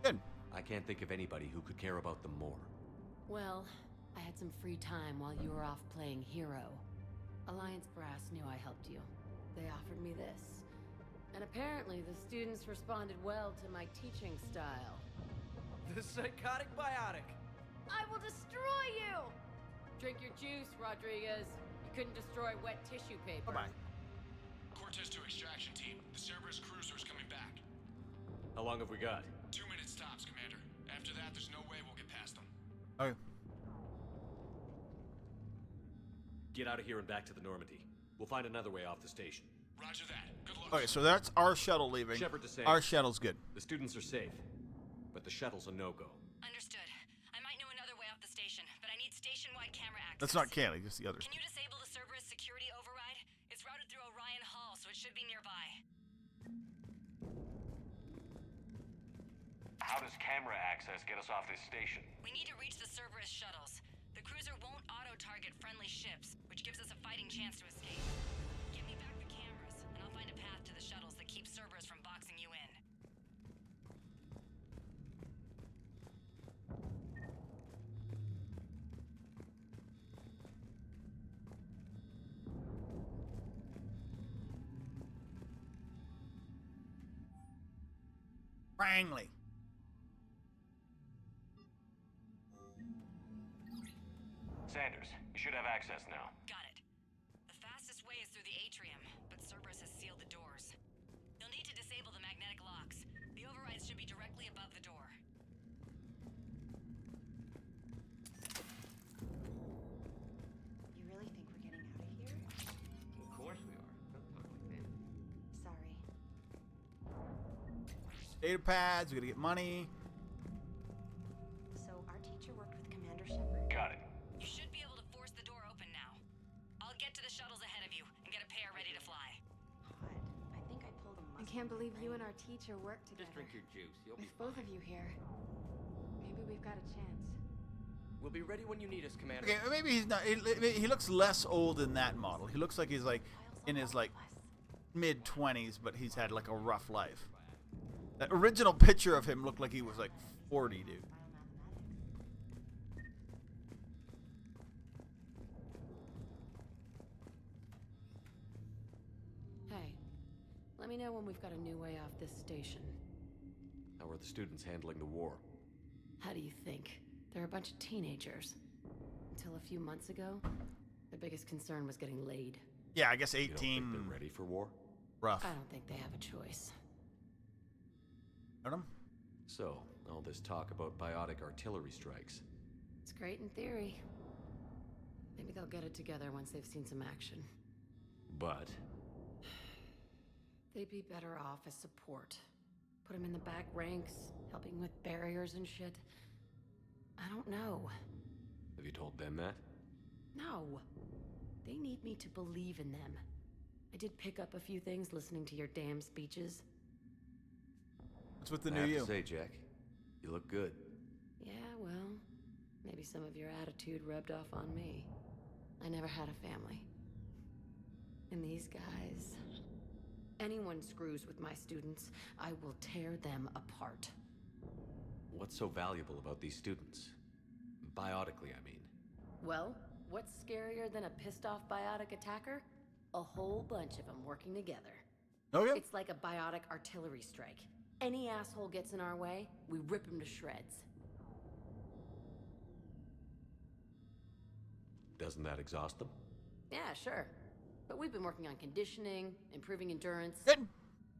Good. I can't think of anybody who could care about them more. Well, I had some free time while you were off playing hero. Alliance Brass knew I helped you. They offered me this. And apparently the students responded well to my teaching style. The psychotic biotic. I will destroy you! Drink your juice, Rodriguez. You couldn't destroy wet tissue paper. Bye-bye. Cortez to extraction team. The Cerberus cruiser's coming back. How long have we got? 2 minutes tops, Commander. After that, there's no way we'll get past them. Okay. Get out of here and back to the Normandy. We'll find another way off the station. Roger that. Good luck. Okay, so that's our shuttle leaving. Shepard to safe. Our shuttle's good. The students are safe, but the shuttle's a no-go. Understood. I might know another way off the station, but I need station-wide camera access. That's not Kaylee, just the others. Can you disable the Cerberus security override? It's routed through Orion Hall, so it should be nearby. How does camera access get us off this station? We need to reach the Cerberus shuttles. The cruiser won't auto-target friendly ships, which gives us a fighting chance to escape. Give me back the cameras, and I'll find a path to the shuttles that keeps Cerberus from boxing you in. Wrangley. Sanders, you should have access now. Got it. The fastest way is through the atrium, but Cerberus has sealed the doors. You'll need to disable the magnetic locks. The overrides should be directly above the door. You really think we're getting out of here? Of course we are. Don't talk like that. Sorry. Data pads, we gotta get money. So our teacher worked with Commander Shepard. Got it. You should be able to force the door open now. I'll get to the shuttles ahead of you and get a pair ready to fly. Hot. I think I pulled a muscle. I can't believe you and our teacher worked together. Just drink your juice. You'll be With both of you here, maybe we've got a chance. We'll be ready when you need us, Commander. Okay, maybe he's not. He looks less old in that model. He looks like he's like in his like mid-20s, but he's had like a rough life. That original picture of him looked like he was like 40, dude. Hey, let me know when we've got a new way off this station. How are the students handling the war? How do you think? They're a bunch of teenagers. Until a few months ago, their biggest concern was getting laid. Yeah, I guess 18. You don't think they're ready for war? Rough. I don't think they have a choice. Adam? So, all this talk about biotic artillery strikes. It's great in theory. Maybe they'll get it together once they've seen some action. But They'd be better off as support. Put them in the back ranks, helping with barriers and shit. I don't know. have you told them that? No. They need me to believe in them. I did pick up a few things listening to your damn speeches. What's with the I new have you? to say, Jack, you look good. Yeah, well, maybe some of your attitude rubbed off on me. I never had a family. And these guys... Anyone screws with my students, I will tear them apart. What's so valuable about these students? Biotically, I mean. Well, what's scarier than a pissed-off biotic attacker? A whole bunch of them working together. Okay. It's like a biotic artillery strike. Any asshole gets in our way, we rip him to shreds. Doesn't that exhaust them? Yeah, sure. But we've been working on conditioning, improving endurance. Good.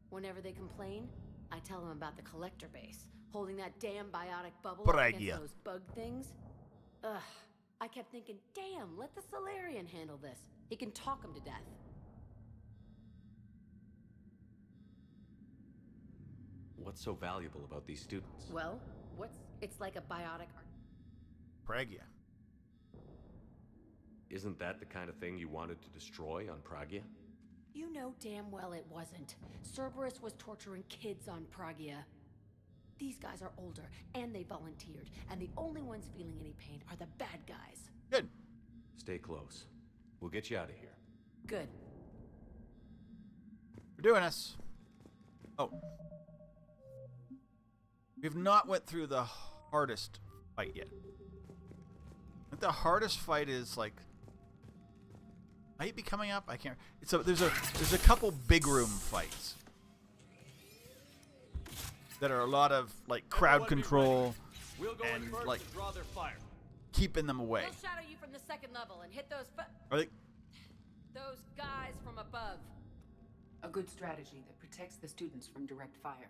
Whenever they complain, I tell them about the collector base, holding that damn biotic bubble Pragia. against those bug things. Ugh. I kept thinking, damn, let the Solarian handle this. He can talk them to death. What's so valuable about these students? Well, it's like a biotic Pragia. Isn't that the kind of thing you wanted to destroy on Pragia? You know damn well it wasn't. Cerberus was torturing kids on Pragia. These guys are older, and they volunteered, and the only ones feeling any pain are the bad guys. Good. Stay close. We'll get you out of here. Good. We're doing this. Oh. We've not went through the hardest fight yet. I think the hardest fight is like... Might be coming up? I can't... There's a couple big room fights. That are a lot of like crowd control We'll go in and first like to draw their fire. keeping them away. We'll shadow you from the second level and hit those Are they... those guys from above. A good strategy that protects the students from direct fire.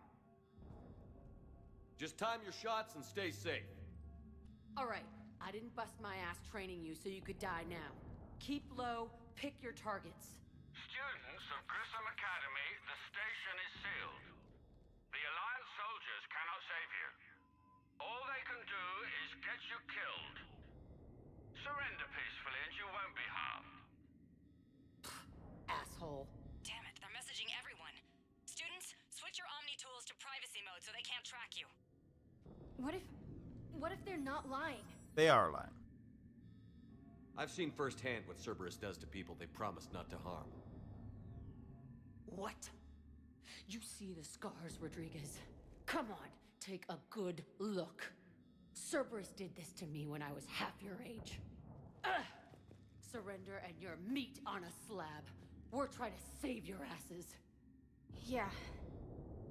Just time your shots and stay safe. All right, I didn't bust my ass training you so you could die now. Keep low, pick your targets. Students of Grissom Academy, the station is sealed. The Alliance soldiers cannot save you. All they can do is get you killed. Surrender peacefully and you won't be harmed. Asshole. Damn it, they're messaging everyone. Students, switch your Omni tools to privacy mode so they can't track you. What if they're not lying? They are lying. I've seen firsthand what Cerberus does to people they promise not to harm. What? You see the scars, Rodriguez? Come on, take a good look. Cerberus did this to me when I was half your age. Ugh! Surrender and you're meat on a slab. We're trying to save your asses. Yeah.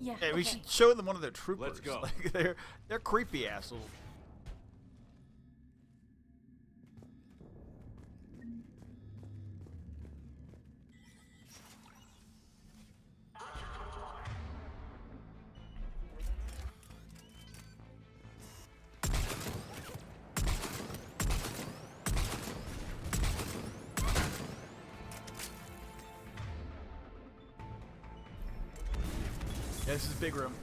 Yeah. Hey, okay. we should show them one of their troopers. Let's go. Like, they're creepy assholes. Yeah, this is big room.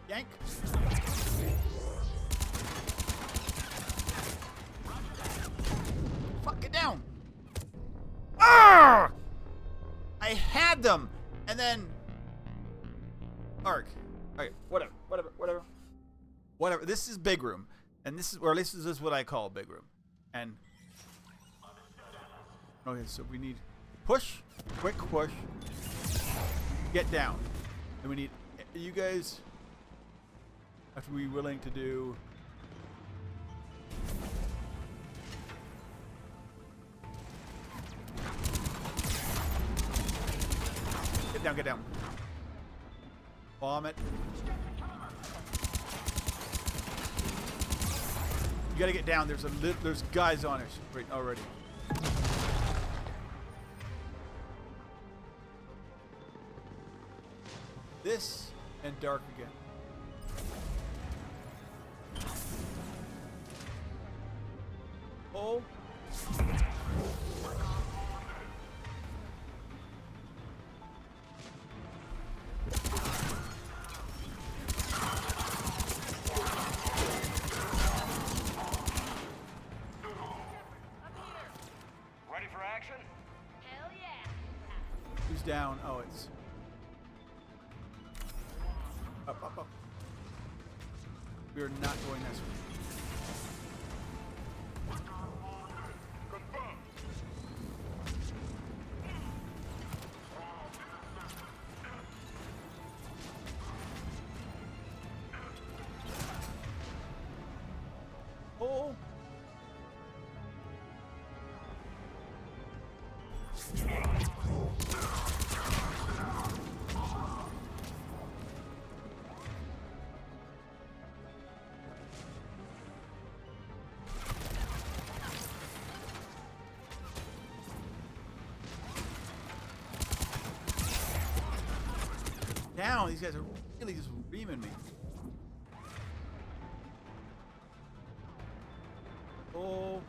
Yank. Fuck it down. Ah! I had them, and then Ark. Okay, whatever. This is big room, and this is, or at least this is what I call big room. And okay, so we need push, quick push, get down. And we need you guys have to be willing to do. Get down. Bomb it. You gotta get down. There's guys on us right already. This and dark again. Oh. Ready for action? Hell yeah. Who's down? Oh, it's up. We are not going this way. Oh. Down. These guys are really just reaming me. Oh.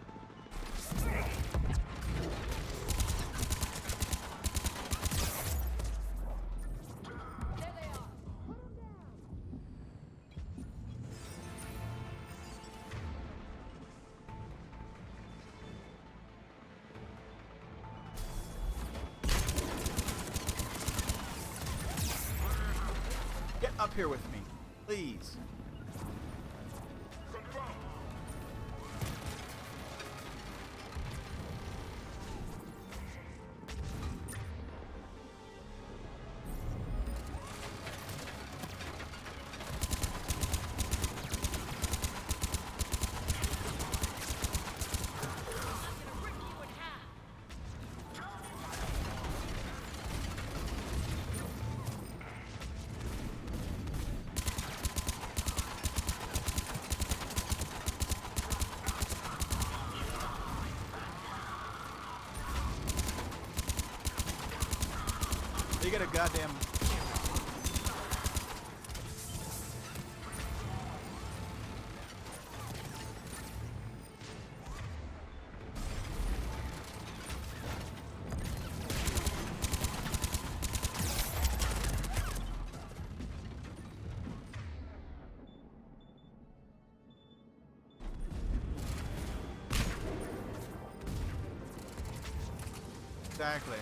Get up here with me, please. They get a goddamn. Exactly.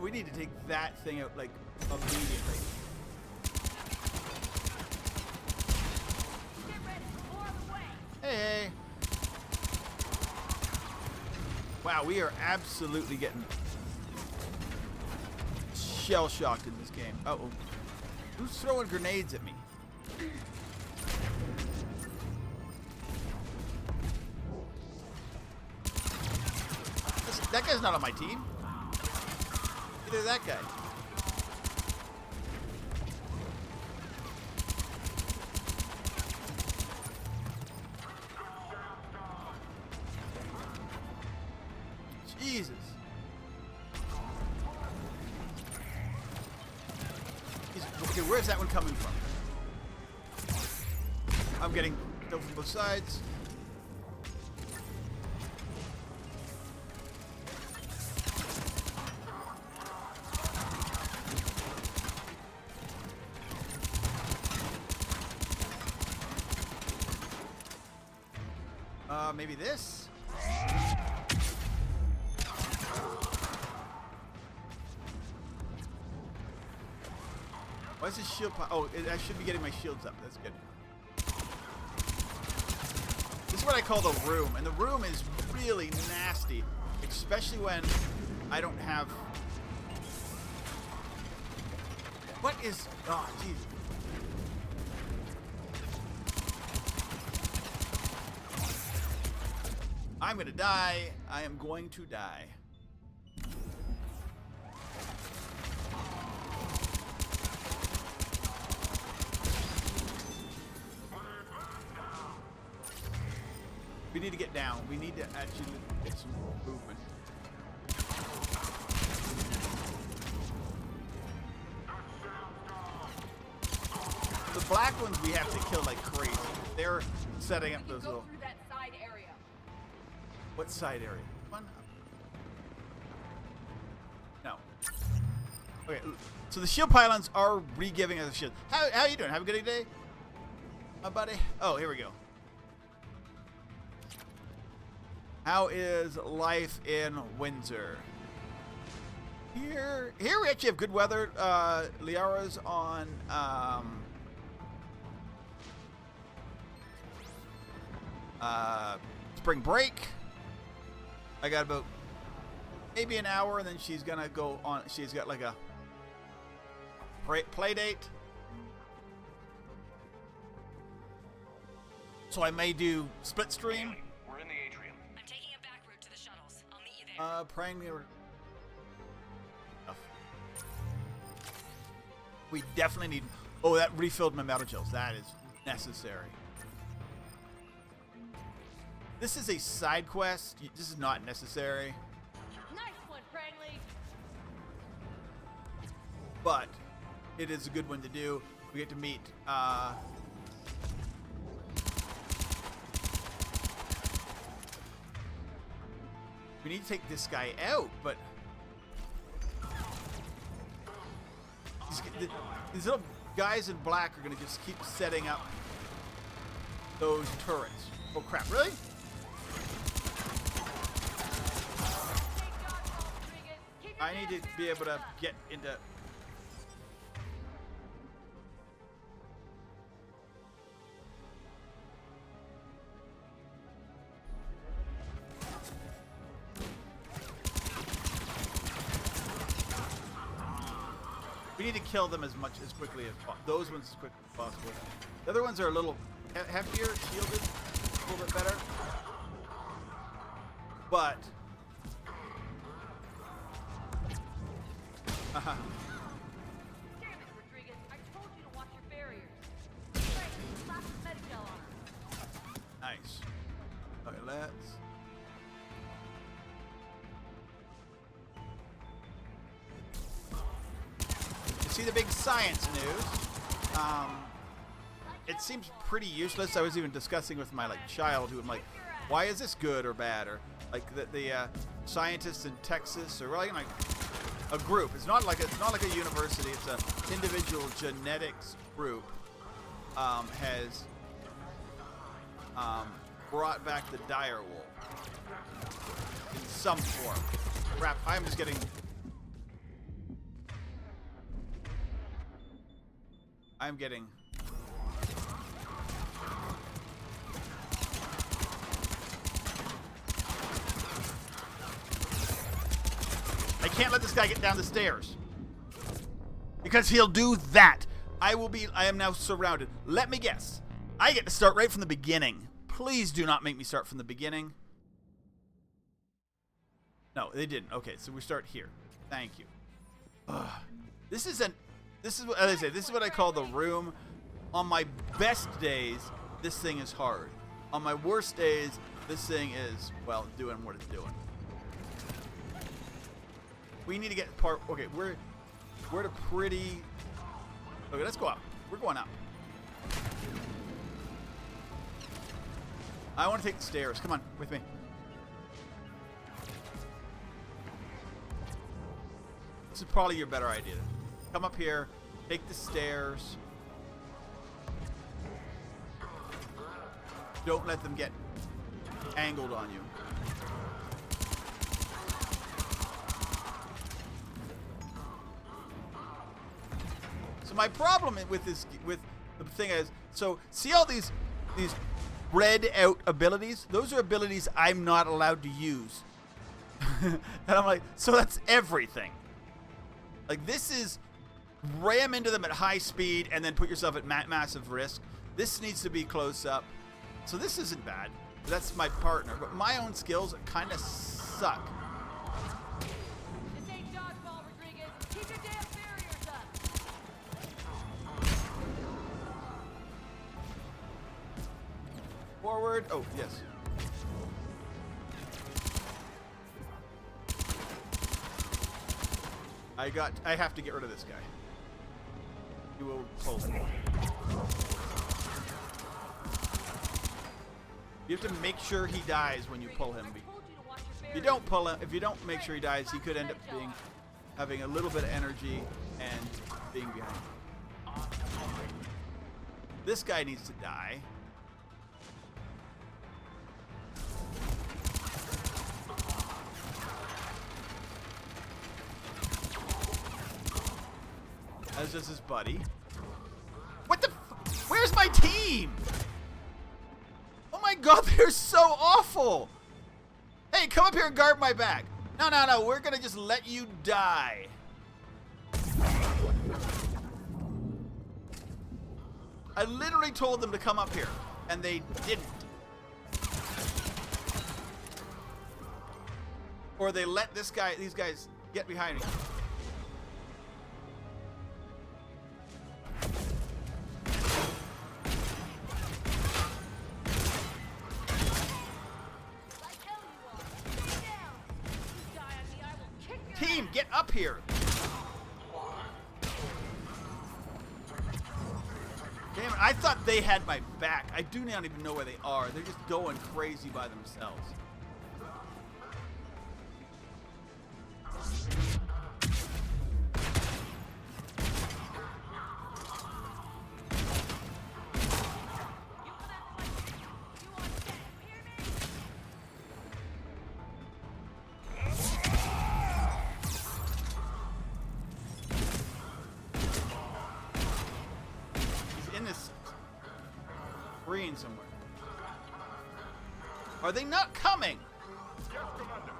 We need to take that thing out, like, immediately. Hey! Wow, we are absolutely getting shell-shocked in this game. Uh-oh. Who's throwing grenades at me? That guy's not on my team. Either that guy. Jesus. Okay, where's that one coming from? I'm getting killed from both sides. Maybe this? Why is this shield oh, I should be getting my shields up. That's good. This is what I call the room. And the room is really nasty. Especially when I don't have... What is... Oh, jeez. I'm gonna die. I am going to die. We need to get down. We need to actually get some movement. The black ones we have to kill like crazy. They're setting up those little... What side area? One? No. Okay, so the shield pylons are re-giving us a shield. How you doing? Have a good day? My buddy? Oh, here we go. How is life in Windsor? Here we actually have good weather. Liara's on spring break. I got about maybe an hour, and then she's gonna go on. She's got like a play date, so I may do split stream. We're in the atrium. I'm taking a back route to the shuttles. I'll meet you there. Praying me. We definitely need. Oh, that refilled my metal gels. That is necessary. This is a side quest. This is not necessary. Nice one, Prangley. But it is a good one to do. We get to meet we need to take this guy out, but these little guys in black are gonna just keep setting up those turrets. Oh crap, really? I need to be able to get into... We need to kill them as quickly as possible. Those ones as quickly as possible. The other ones are a little heftier, shielded, a little bit better. But... Damn it, Rodriguez. I told you to watch your barriers. Right, slap the Medicel on her. Nice. Okay, let's... see the big science news. It seems pretty useless. I was even discussing with my child who I'm like, why is this good or bad? Or like the scientists in Texas or like a group. It's not like a university. It's an individual genetics group has brought back the dire wolf in some form. Crap! I'm just getting. I'm getting. I can't let this guy get down the stairs. Because he'll do that. I am now surrounded. Let me guess. I get to start right from the beginning. Please do not make me start from the beginning. No, they didn't. Okay, so we start here. Thank you. This is what, as I say, this is what I call the room. On my best days, this thing is hard. On my worst days, this thing is, well, doing what it's doing. We need to get part. Okay, we're at a pretty. Okay, let's go up. We're going up. I want to take the stairs. Come on, with me. This is probably your better idea. Come up here, take the stairs. Don't let them get angled on you. So my problem with the thing is, so see all these read out abilities? Those are abilities I'm not allowed to use. And I'm like, so that's everything. Like this is ram into them at high speed and then put yourself at massive risk. This needs to be close up. So this isn't bad. That's my partner, but my own skills kind of suck. This ain't dodgeball, Rodriguez. Keep your damn barriers up. Forward. Oh, yes. I have to get rid of this guy. You will pull him. You have to make sure he dies when you pull him. If you don't pull him, if you don't make sure he dies, he could end up having a little bit of energy and being behind. This guy needs to die. As does his buddy. What the? Where's my team? Oh my God, they're so awful. Hey, come up here and guard my back. No, no, no. We're gonna just let you die. I literally told them to come up here, and they didn't. Or they let these guys get behind me. Team, get up here! Damn it, I thought they had my back. I do not even know where they are. They're just going crazy by themselves. Somewhere. Are they not coming? Yes, Commander.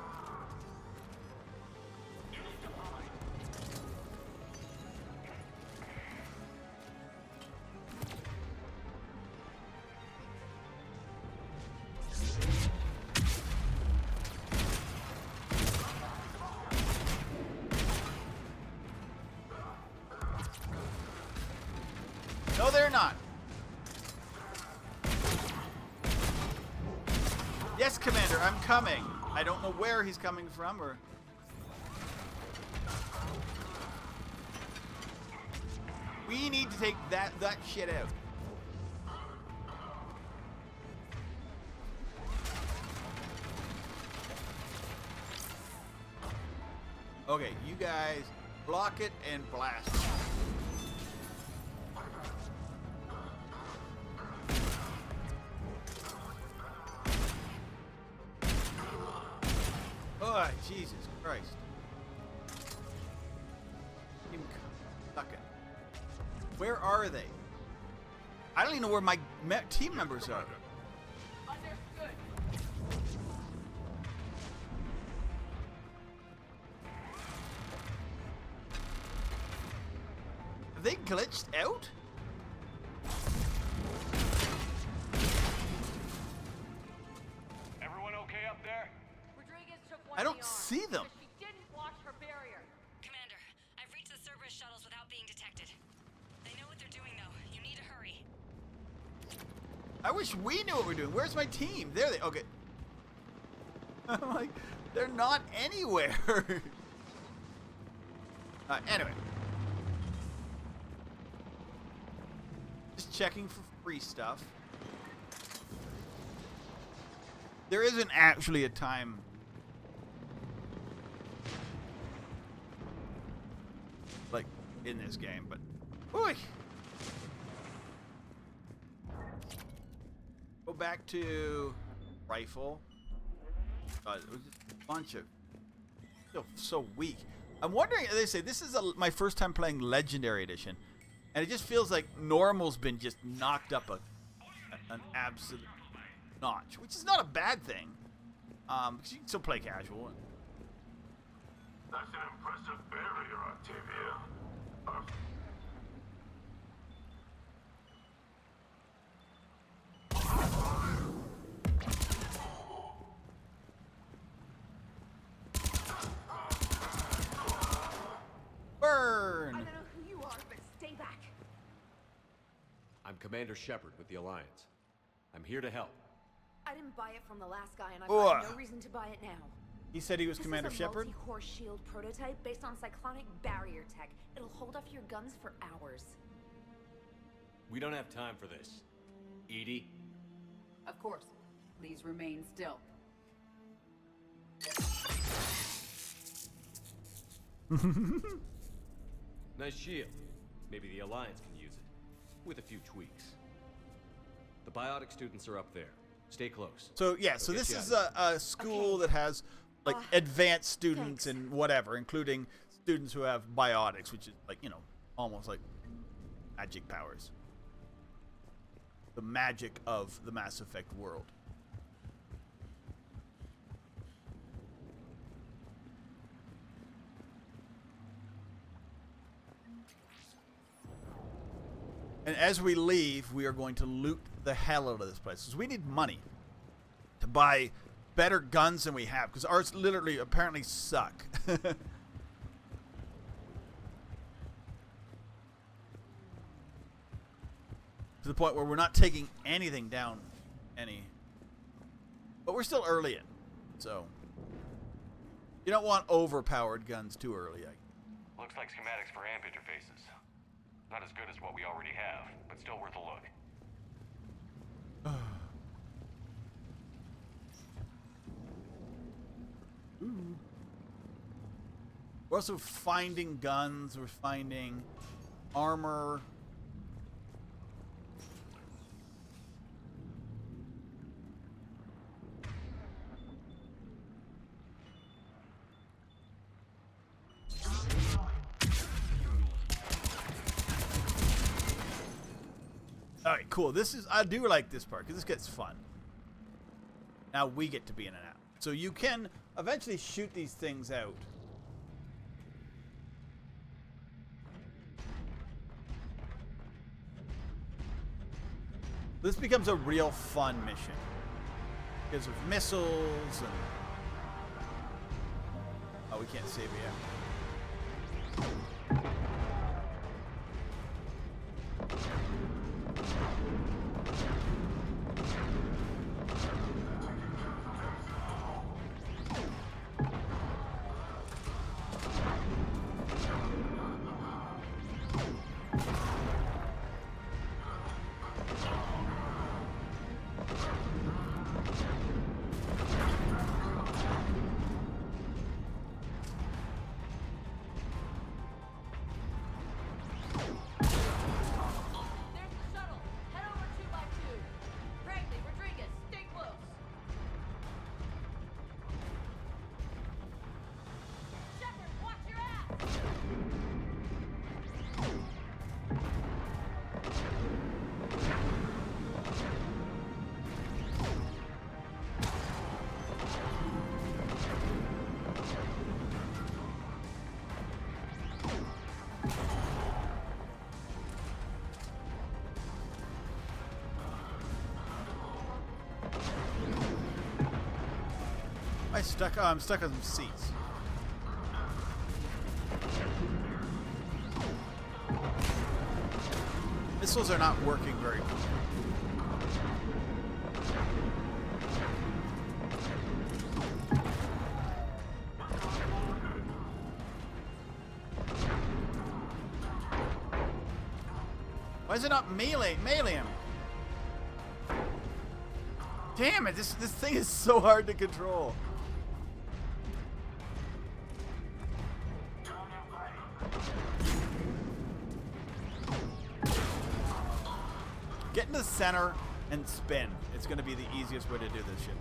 No, they're not. Yes, Commander, I'm coming. I don't know where he's coming from, or... We need to take that shit out. Okay, you guys block it and blast it. Oh, Jesus Christ. Suck it. Where are they? I don't even know where my team members are. Have they glitched out? Everyone okay up there? Rodriguez took one I of don't the arms, see them. but she didn't watch her barrier. Commander, I've reached the Cerberus shuttles without being detected. They know what they're doing, though. You need to hurry. I wish we knew what we're doing. Where's my team? There they. Okay. I'm like, they're not anywhere. Anyway. Just checking for free stuff. There isn't actually a time. Like, in this game, but. Ooh. Go back to rifle. It was just a bunch of so weak. I'm wondering. They say this is my first time playing Legendary Edition, and it just feels like normal's been just knocked up an absolute notch, which is not a bad thing. Because you can still play casual. That's an impressive barrier, Octavia. Burn! I don't know who you are, but stay back. I'm Commander Shepard with the Alliance. I'm here to help. I didn't buy it from the last guy, and I've Ugh. got no reason to buy it now. He said he was Commander This is a Shepard. multi-core shield prototype based on cyclonic barrier tech. It'll hold off your guns for hours. We don't have time for this. Edie? Of course. Please remain still. Nice shield. Maybe the Alliance can use it. With a few tweaks. The biotic students are up there. Stay close. So yeah, so They'll this get is you out of a school that has like advanced students and whatever, including students who have biotics, which is like, you know, almost like magic powers. The magic of the Mass Effect world. And as we leave, we are going to loot the hell out of this place. Because we need money to buy better guns than we have. Because ours literally apparently suck. To the point where we're not taking anything down any. But we're still early in. So. You don't want overpowered guns too early. Looks like schematics for amp interfaces. Not as good as what we already have, but still worth a look. Ooh. We're also finding guns. We're finding armor. Alright, cool. I do like this part because this gets fun. Now we get to be in and out. So you can eventually shoot these things out. This becomes a real fun mission. Because of missiles and... Oh, we can't save yet. Am I stuck? Oh, I'm stuck on some seats. Missiles are not working very well. Why is it not melee him? Damn it, this thing is so hard to control. Get in the center and spin. It's going to be the easiest way to do this shit.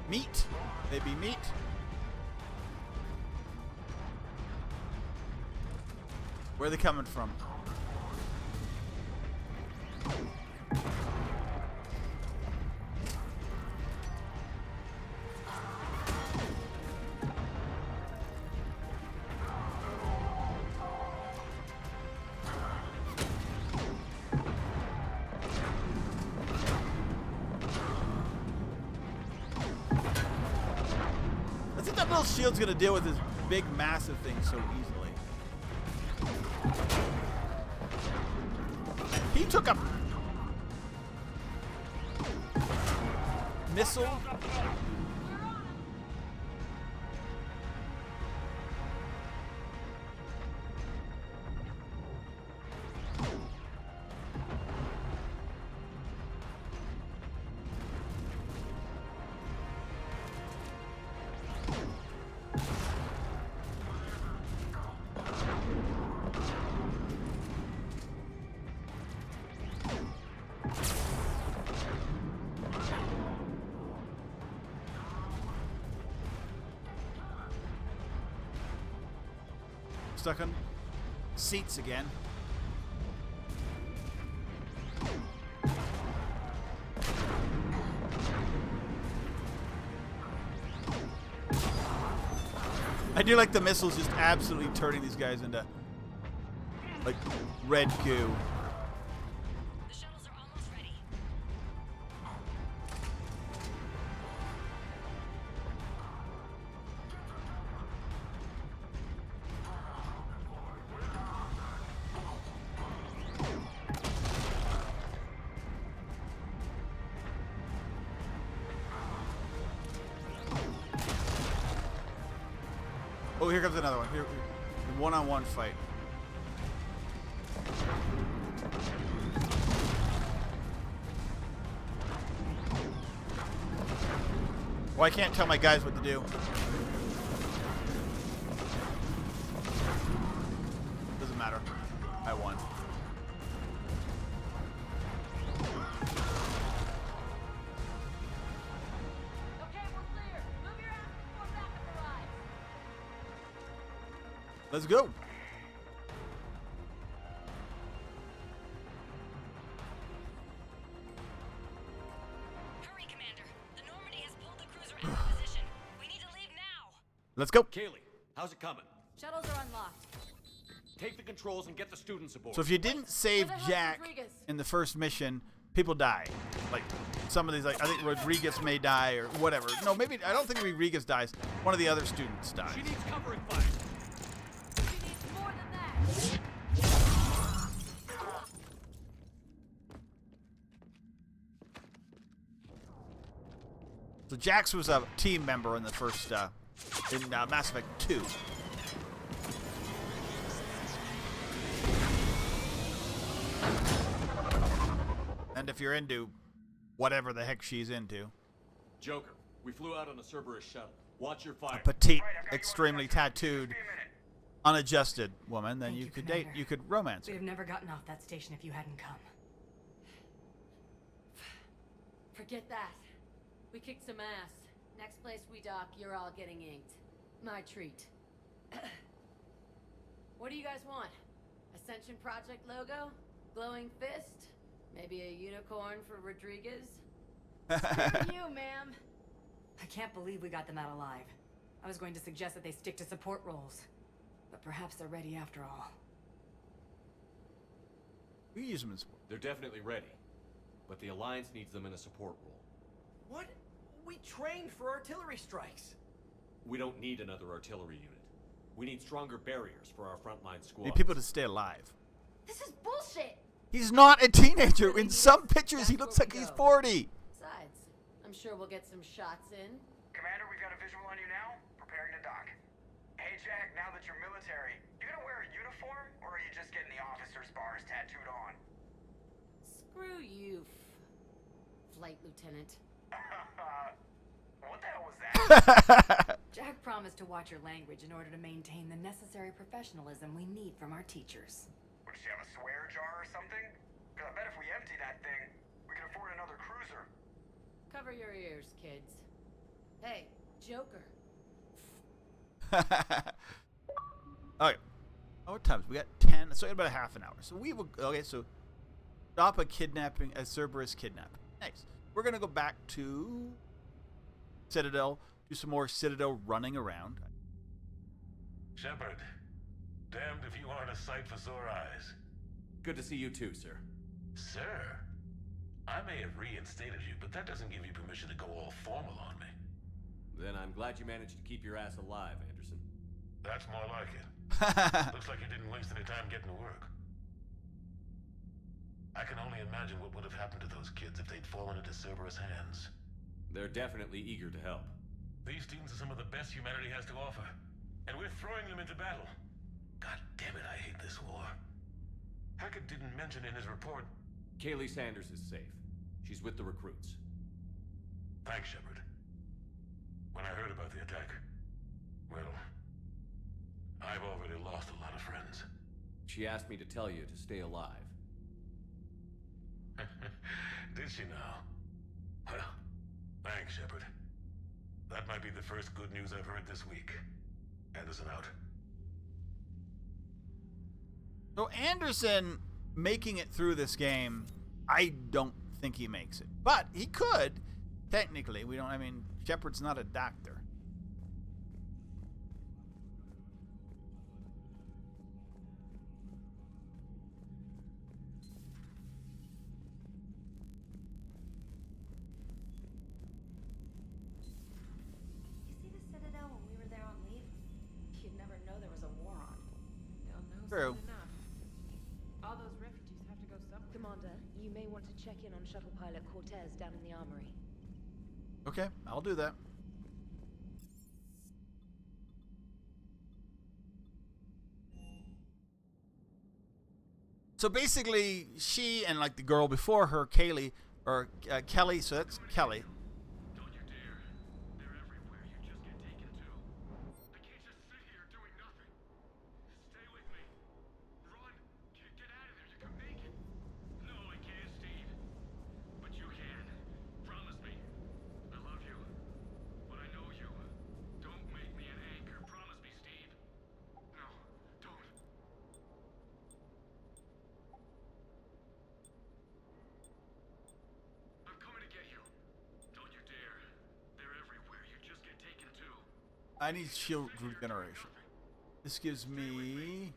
Meat. Maybe meat. Where are they coming from? I think that little shield's gonna deal with this big, massive thing so easily. He took a missile. Stuck on seats again. I do like the missiles just absolutely turning these guys into like red goo. The shuttles are almost ready. Oh, here comes another one. Here, one-on-one fight. Well, I can't tell my guys what to do. Doesn't matter. I won. Let's go. Hurry, Commander. The Normandy has pulled the cruiser out of position. We need to leave now. Let's go. Kaylee, how's it coming? Shuttles are unlocked. Take the controls and get the students aboard. So if you didn't save Where the hell's Jack Rodriguez? in the first mission, people die. Like some of these, like I think Rodriguez may die or whatever. No, maybe I don't think Rodriguez dies. One of the other students dies. She needs covering fire. She needs more than that. So Jax was a team member in the first in Mass Effect 2. And if you're into whatever the heck she's into, Joker, we flew out on a Cerberus shuttle. Watch your fire. a petite, extremely tattooed, unadjusted woman, then Thank you you, could Commander. date, you could romance We'd her. have never gotten off that station if you hadn't come. Forget that. We kicked some ass. Next place we dock, you're all getting inked. My treat. What do you guys want? I sent Ascension Project logo? Glowing fist? Maybe a unicorn for Rodriguez? Screw you, ma'am. I can't believe we got them out alive. I was going to suggest that they stick to support roles. But perhaps they're ready after all. We use them in support. They're definitely ready. But the Alliance needs them in a support role. What? We trained for artillery strikes. We don't need another artillery unit. We need stronger barriers for our frontline We squads. need people to stay alive. This is bullshit! He's not a teenager. In some pictures, he looks like he's 40. Besides, I'm sure we'll get some shots in. Commander, we got a visual on you now. Preparing to dock. Hey, Jack, now that you're military, you gonna wear a uniform, or are you just getting the officer's bars tattooed on? Screw you, Flight Lieutenant. What the hell was that? Jack promised to watch your language in order to maintain the necessary professionalism we need from our teachers. Would she have a swear jar or something? Because I bet if we empty that thing, we can afford another cruiser. Cover your ears, kids. Hey, Joker. Okay. Oh, what time? We got 10. So we got about a half an hour. So we will. Okay, so stop a kidnapping, a Cerberus kidnapping. Nice. We're gonna go back to Citadel. Do some more Citadel running around. Shepard, damned if you aren't a sight for sore eyes. Good to see you too, sir. Sir, I may have reinstated you, but that doesn't give you permission to go all formal on me. Then I'm glad you managed to keep your ass alive, Anderson. That's more like it. Looks like you didn't waste any time getting to work. I can only imagine what would have happened to those kids if they'd fallen into Cerberus hands. They're definitely eager to help. These students are some of the best humanity has to offer, and we're throwing them into battle. God damn it, I hate this war. Hackett didn't mention in his report... Kaylee Sanders is safe. She's with the recruits. Thanks, Shepard. When I heard about the attack, well, I've already lost a lot of friends. She asked me to tell you to stay alive. Did she now? Well, thanks, Shepard. That might be the first good news I've heard this week. Anderson out. So Anderson making it through this game, I don't think he makes it. But he could. Technically, we don't, I mean, Shepard's not a doctor. You see the Citadel when we were there on leave? You'd never know there was a war on. They'll know True. soon enough. All those refugees have to go somewhere. Commander, you may want to check in on shuttle pilot Cortez down in the armory. Okay, I'll do that. So basically, she and like the girl before her, Kaylee, or Kelly, so that's Kelly. Don't you dare. They're everywhere. You just get taken too. I can't just sit here doing nothing. Stay with me. Run. Get out of there. You can make it. No, I can't, Steve. But you can. Promise me. I love you. But I know you. Don't make me an anchor. Promise me, Steve. No, don't. I'm coming to get you. Don't you dare. They're everywhere. You just get taken too. I need shield regeneration. This gives me.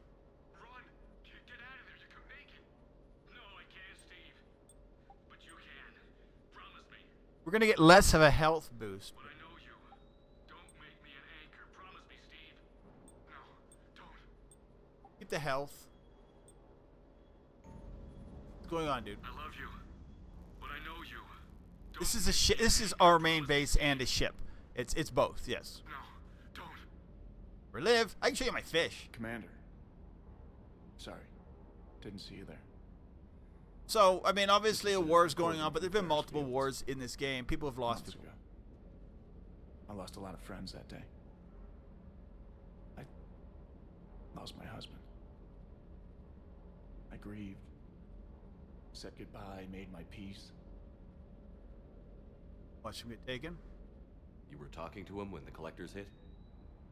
Run. Get out of there. You can make it. No, I can't, Steve. But you can. Promise me. We're gonna get less of a health boost. But I know you. Don't make me an anchor. Promise me, Steve. No, don't. Get the health. What's going on, dude? I love you. But I know you. This is a ship. This is our main base and a ship. It's both. Yes. No, don't. Relive. I can show you my fish. Commander. Sorry. Didn't see you there. So I mean, obviously a war is going on, but there's been multiple wars in this game. People have lost Months people. ago. I lost a lot of friends that day. I lost my husband. I grieved. Said goodbye, made my peace. Watch him get taken. You were talking to him when the collectors hit?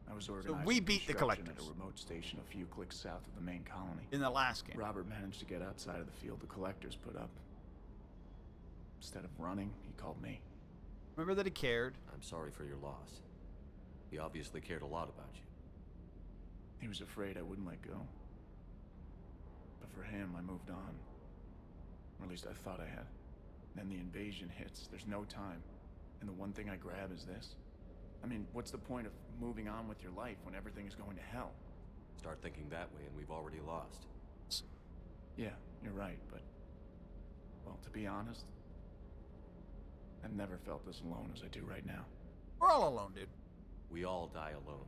I was organizing we beat the construction collectors. at a remote station a few clicks south of the main colony. In the last game. Robert managed to get outside of the field the collectors put up. Instead of running, he called me. Remember that he cared? I'm sorry for your loss. He obviously cared a lot about you. He was afraid I wouldn't let go. But for him, I moved on. Or at least I thought I had. Then the invasion hits. There's no time. And the one thing I grab is this. I mean, what's the point of moving on with your life when everything is going to hell? Start thinking that way and we've already lost. Yeah, you're right, but... Well, to be honest, I've never felt as alone as I do right now. We're all alone, dude. We all die alone.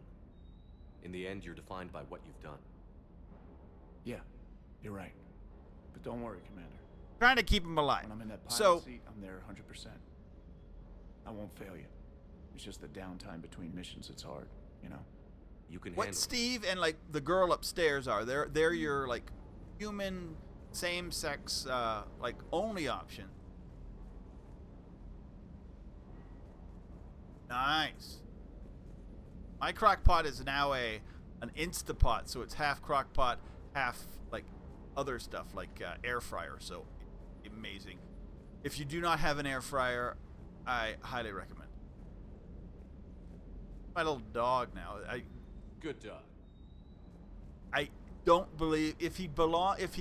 In the end, you're defined by what you've done. Yeah, you're right. But don't worry, Commander. Trying to keep him alive. When I'm in that pilot seat, I'm there 100%. I won't fail you. It's just the downtime between missions that's hard, you know? You can what handle Steve and like the girl upstairs are. They're your like human same-sex like only option. Nice. My crock pot is now an Instapot, so it's half crock pot, half like other stuff like air fryer. So amazing. If you do not have an air fryer, I highly recommend. My little dog now. Good dog. I don't believe if he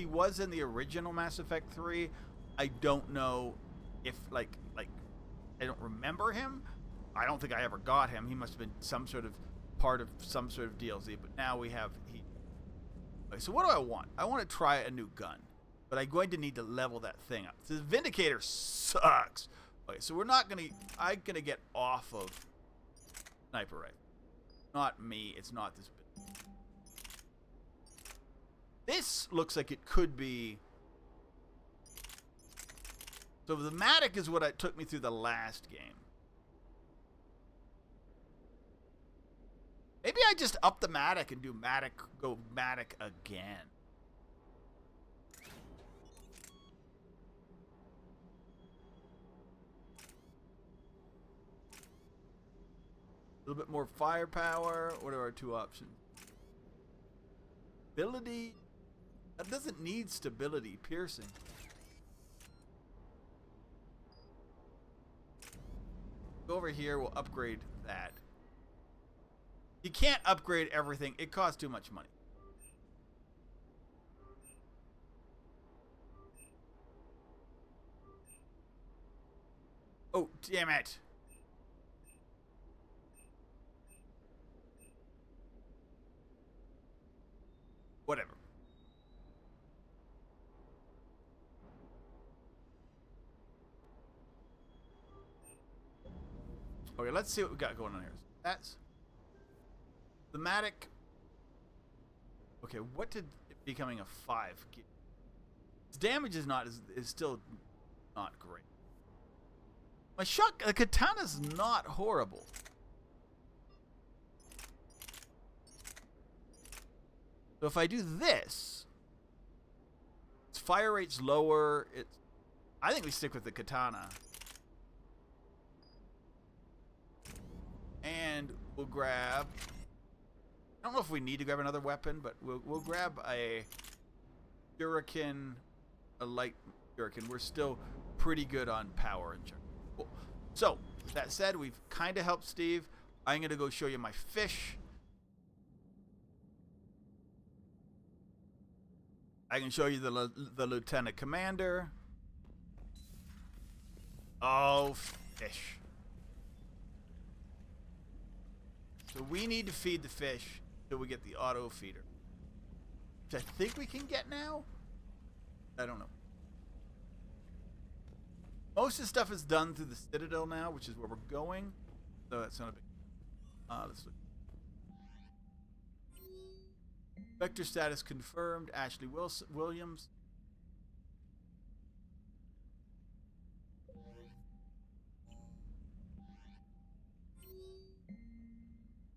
was in the original Mass Effect 3, I don't know if like I don't remember him. I don't think I ever got him. He must have been some sort of part of some sort of DLC, but now we have Okay, so what do I want? I want to try a new gun, but I'm going to need to level that thing up. The Vindicator sucks. Okay, so I'm gonna get off of sniper rifle. Not me. It's not this bit. This looks like it could be. So the Matic is what took me through the last game. Maybe I just up the Matic and go Matic again. A little bit more firepower. What are our two options? Ability. That doesn't need stability. Piercing. Go over here. We'll upgrade that. You can't upgrade everything. It costs too much money. Oh, damn it. Whatever. Okay, let's see what we got going on here. That's the Matic. Okay, what did it becoming a 5 get? Its damage is still not great. My katana's not horrible. So if I do this, its fire rate's lower. I think we stick with the katana. And we'll grab. I don't know if we need to grab another weapon, but we'll grab a shuriken, a light shuriken. We're still pretty good on power and shuriken. Cool. So with that said, we've kind of helped Steve. I'm gonna go show you my fish. I can show you the lieutenant commander. Oh, fish. So we need to feed the fish till we get the auto feeder. Which I think we can get now? I don't know. Most of the stuff is done through the Citadel now, which is where we're going. So that's not a big... let's look. Vector status confirmed. Ashley Williams.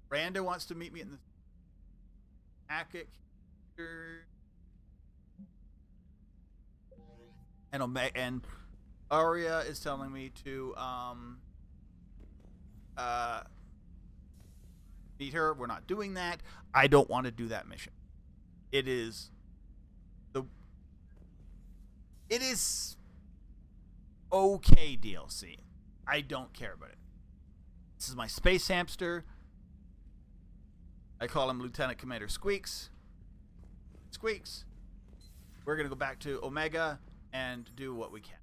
Randa wants to meet me in the attic. And Aria is telling me to meet her. We're not doing that. I don't want to do that mission. It is okay DLC. I don't care about it. This is my space hamster. I call him Lieutenant Commander Squeaks. Squeaks. We're going to go back to Omega and do what we can.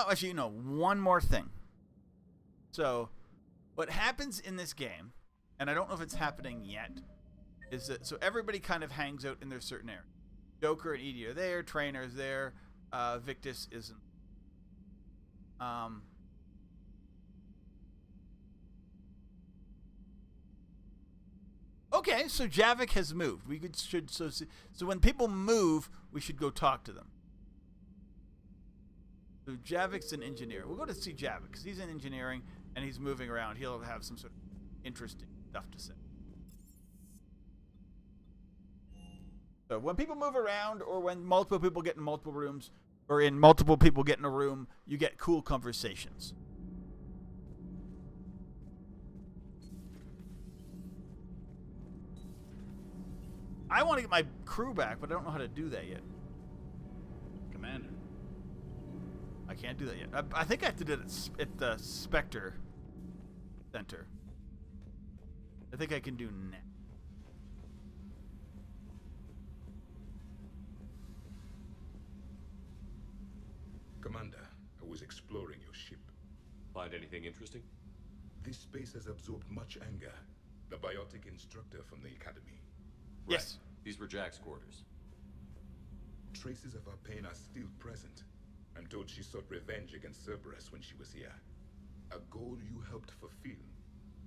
Actually, one more thing. So, what happens in this game, and I don't know if it's happening yet, is that so everybody kind of hangs out in their certain area. Joker and Edie are there. Trainer's there. Victus isn't. Okay, so Javik has moved. So when people move, we should go talk to them. So Javik's an engineer. We'll go to see Javik because he's in engineering and he's moving around. He'll have some sort of interesting stuff to say. So when people move around, or when multiple people get in multiple rooms, or in multiple people get in a room, you get cool conversations. I want to get my crew back, but I don't know how to do that yet. Commander. I can't do that yet. I think I have to do it at the Spectre Center. I think I can do now. Commander, I was exploring your ship. Find anything interesting? This space has absorbed much anger. The biotic instructor from the academy. Yes. These were Jack's quarters. Traces of her pain are still present. I'm told she sought revenge against Cerberus when she was here. A goal you helped fulfill.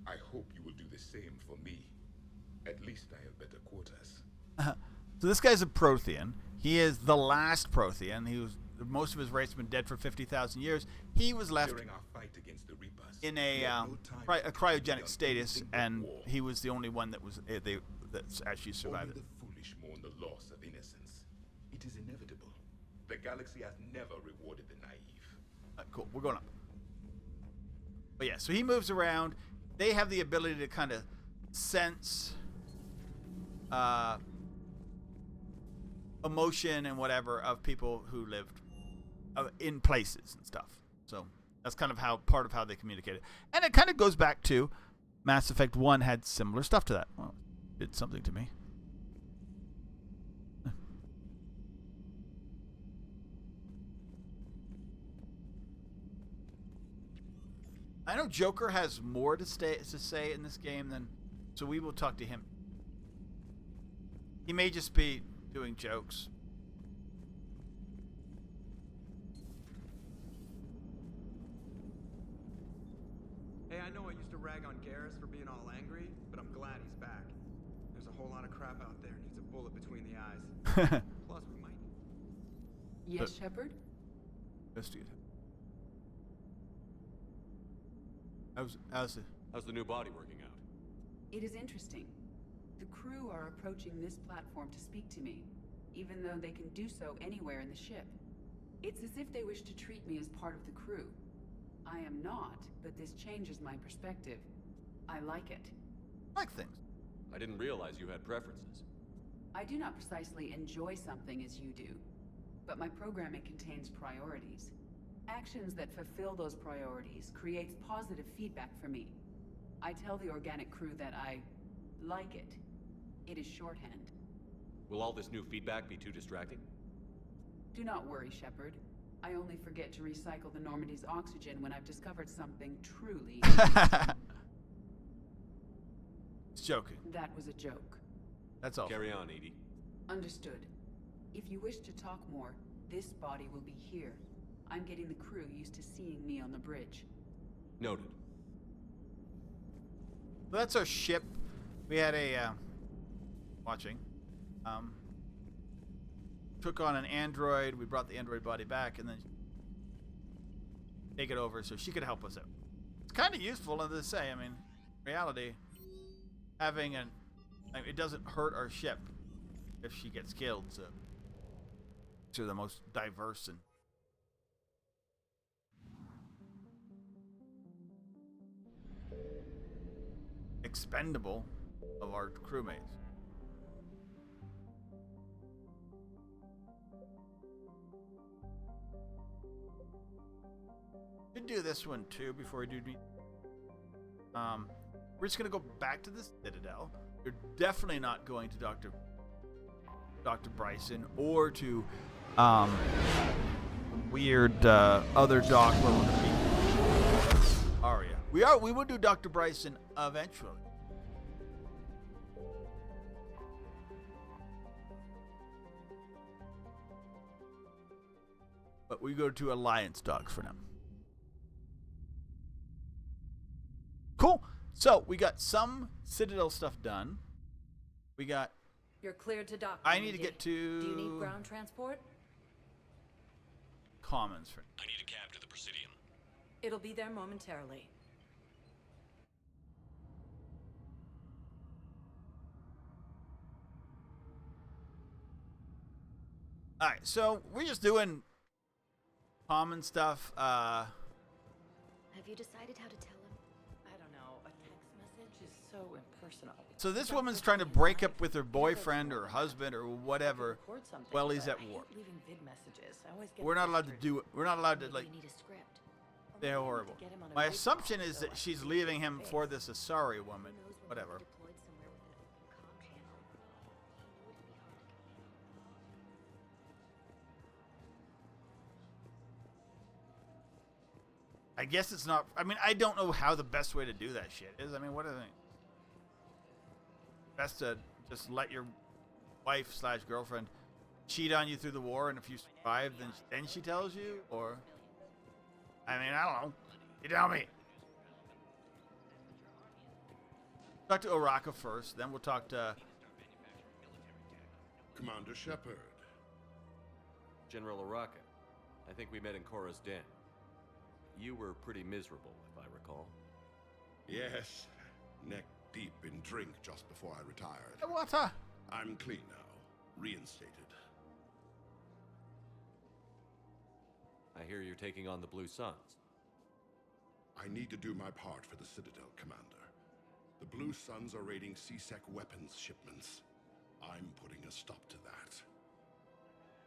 I hope you will do the same for me. At least I have better quarters. So this guy's a Prothean. He is the last Prothean. Most of his race has been dead for 50,000 years. He was left During our fight against the Reapers, in a cryogenic status, and he was the only one that was that's actually survived Only it. the foolish mourn the loss of innocence. It is inevitable. The galaxy has never rewarded the naive. Cool. We're going up. But yeah, so he moves around. They have the ability to kind of sense emotion and whatever of people who lived in places and stuff. So that's kind of part of how they communicated. And it kind of goes back to Mass Effect 1 had similar stuff to that. Well, it did something to me. I know Joker has more to say in this game than, so we will talk to him. He may just be doing jokes. Hey, I know I used to rag on Garrus for being all angry, but I'm glad he's back. There's a whole lot of crap out there. Needs a bullet between the eyes. Plus, we might. Yes, Shepard? Investigate. How's the new body working out? It is interesting. The crew are approaching this platform to speak to me, even though they can do so anywhere in the ship. It's as if they wish to treat me as part of the crew. I am not, but this changes my perspective. I like it. Like things. I didn't realize you had preferences. I do not precisely enjoy something as you do, but my programming contains priorities. Actions that fulfill those priorities creates positive feedback for me. I tell the organic crew that I like it. It is shorthand. Will all this new feedback be too distracting? Do not worry, Shepard. I only forget to recycle the Normandy's oxygen when I've discovered something truly. It's joking. That was a joke. That's all. Carry on, Edie. Understood. If you wish to talk more, this body will be here. I'm getting the crew used to seeing me on the bridge. Noted. So that's our ship. We had a watching. Took on an android. We brought the android body back, and then take it over so she could help us out. It's kind of useful, as I say. I mean, in reality, having it doesn't hurt our ship if she gets killed. So, to the most diverse and expendable of our crewmates. Should do this one too before we do. We're just gonna go back to the Citadel. You're definitely not going to Dr. Bryson or to weird other doc where we're gonna meet Arya. We will do Dr. Bryson eventually. But we go to Alliance docs for now. Cool. So we got some Citadel stuff done. We got. You're cleared to dock. I need to get to. Do you need ground transport? Commons for. I need a cab to the Presidium. It'll be there momentarily. All right, so we're just doing common stuff. Have you decided how to tell him? I don't know. A text message is so impersonal. So this woman's trying to break up with her boyfriend or husband or whatever while he's at war. Leaving vid messages. I always get We're not allowed to do it. We're not allowed to like. You need a script. They're horrible. My assumption is that she's leaving him for this Asari woman. Whatever. I guess it's not. I mean, I don't know how the best way to do that shit is. I mean, what do they? Best to just let your wife/girlfriend cheat on you through the war, and if you survive, then she tells you, or I mean, I don't know. You tell me. Talk to Oraka first, then we'll talk to Commander Shepard. General Oraka, I think we met in Korra's den. You were pretty miserable, if I recall. Yes, neck deep in drink just before I retired. What? I'm clean now, reinstated. I hear you're taking on the Blue Suns. I need to do my part for the Citadel, Commander. The Blue Suns are raiding C-Sec weapons shipments. I'm putting a stop to that.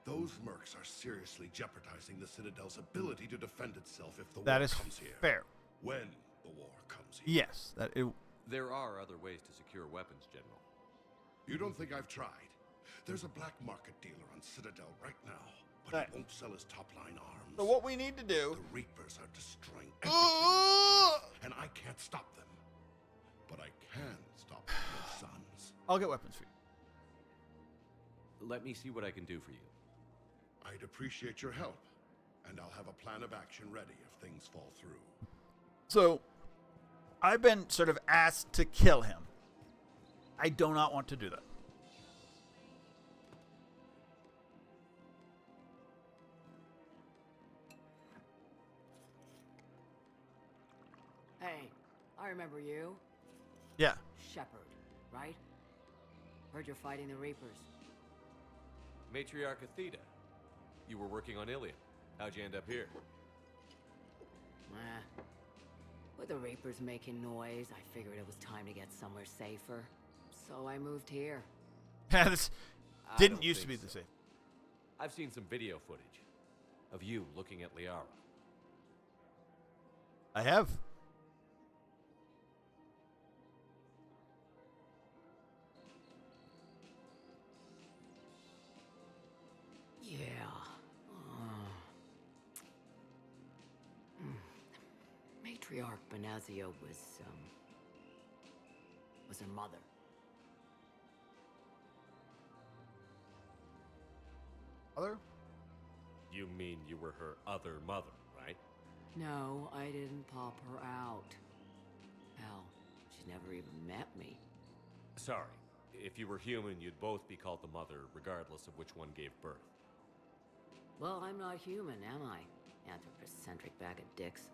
Those mercs are seriously jeopardizing the Citadel's ability to defend itself if the war comes here. Fair. When the war comes here. Yes, There are other ways to secure weapons, General. You don't think I've tried? There's a black market dealer on Citadel right now, but he won't sell his top-line arms. So what we need to do... The Reapers are destroying everything, and I can't stop them. But I can stop the Blue Suns. I'll get weapons for you. Let me see what I can do for you. I'd appreciate your help, and I'll have a plan of action ready if things fall through. So, I've been sort of asked to kill him. I do not want to do that. Hey, I remember you. Yeah. Shepard, right? Heard you're fighting the Reapers. Matriarch Athena, you were working on Ilium. How'd you end up here? With the Reapers making noise, I figured it was time to get somewhere safer. So I moved here. Yeah, this didn't used to be the same. I've seen some video footage of you looking at Liara. I have. Yeah. Matriarch Benazio was her mother. Mother? You mean you were her other mother, right? No, I didn't pop her out. Hell, she's never even met me. Sorry. If you were human, you'd both be called the mother, regardless of which one gave birth. Well, I'm not human, am I? Anthropocentric bag of dicks.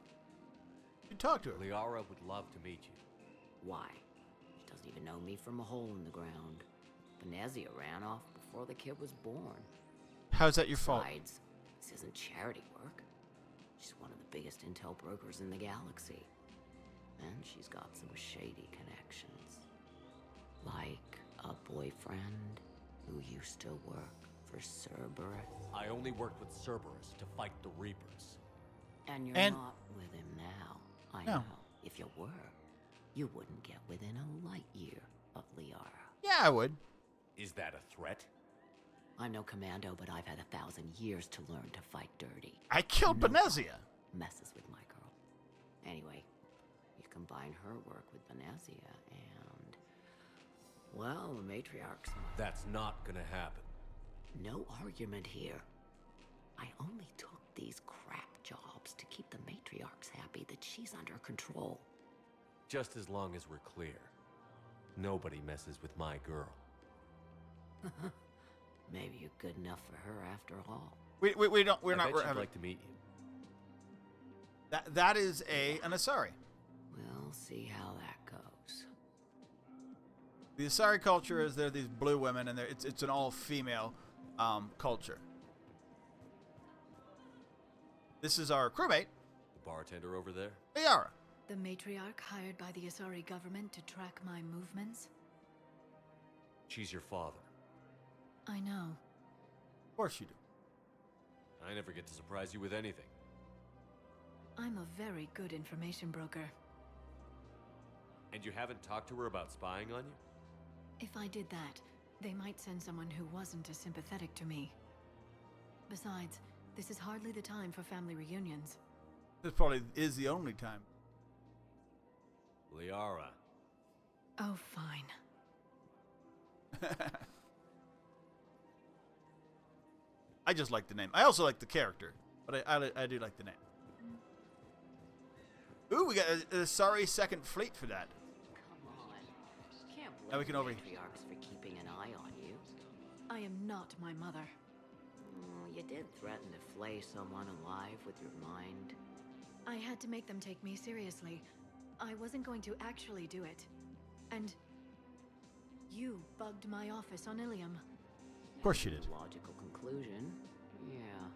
You talk to her. Liara would love to meet you. Why? She doesn't even know me from a hole in the ground. Benazia ran off before the kid was born. How's that your fault? Besides, this isn't charity work. She's one of the biggest intel brokers in the galaxy. And she's got some shady connections. Like a boyfriend who used to work for Cerberus. I only worked with Cerberus to fight the Reapers. And you're not with him now. I No. know. If you were, you wouldn't get within a light year of Liara. Yeah, I would. Is that a threat? I'm no commando, but I've had 1,000 years to learn to fight dirty. I killed Benezia. Messes with my girl. Anyway, you combine her work with Benezia and... well, the matriarch's... That's not gonna happen. No argument here. I only took these crap jobs to keep the matriarchs happy that she's under control. Just as long as we're clear. Nobody messes with my girl. Maybe you're good enough for her after all. We're not. I bet she'd having, like to meet you. that is an Asari. We'll see how that goes. The Asari culture is they're these blue women, and it's an all-female culture. This is our crewmate, The bartender over there? Liara. The matriarch hired by the Asari government to track my movements? She's your father. I know. Of course you do. I never get to surprise you with anything. I'm a very good information broker. And you haven't talked to her about spying on you? If I did that, they might send someone who wasn't as sympathetic to me. Besides, this is hardly the time for family reunions. This probably is the only time. Liara. Oh, fine. I just like the name. I also like the character, but I do like the name. Ooh, we got a Asari second fleet for that. Come on. Can't blame Now we can the over- matriarchs for keeping an eye on you. I am not my mother. You did threaten to flay someone alive with your mind. I had to make them take me seriously. I wasn't going to actually do it. And you bugged my office on Ilium. Of course you did. Logical conclusion. Yeah.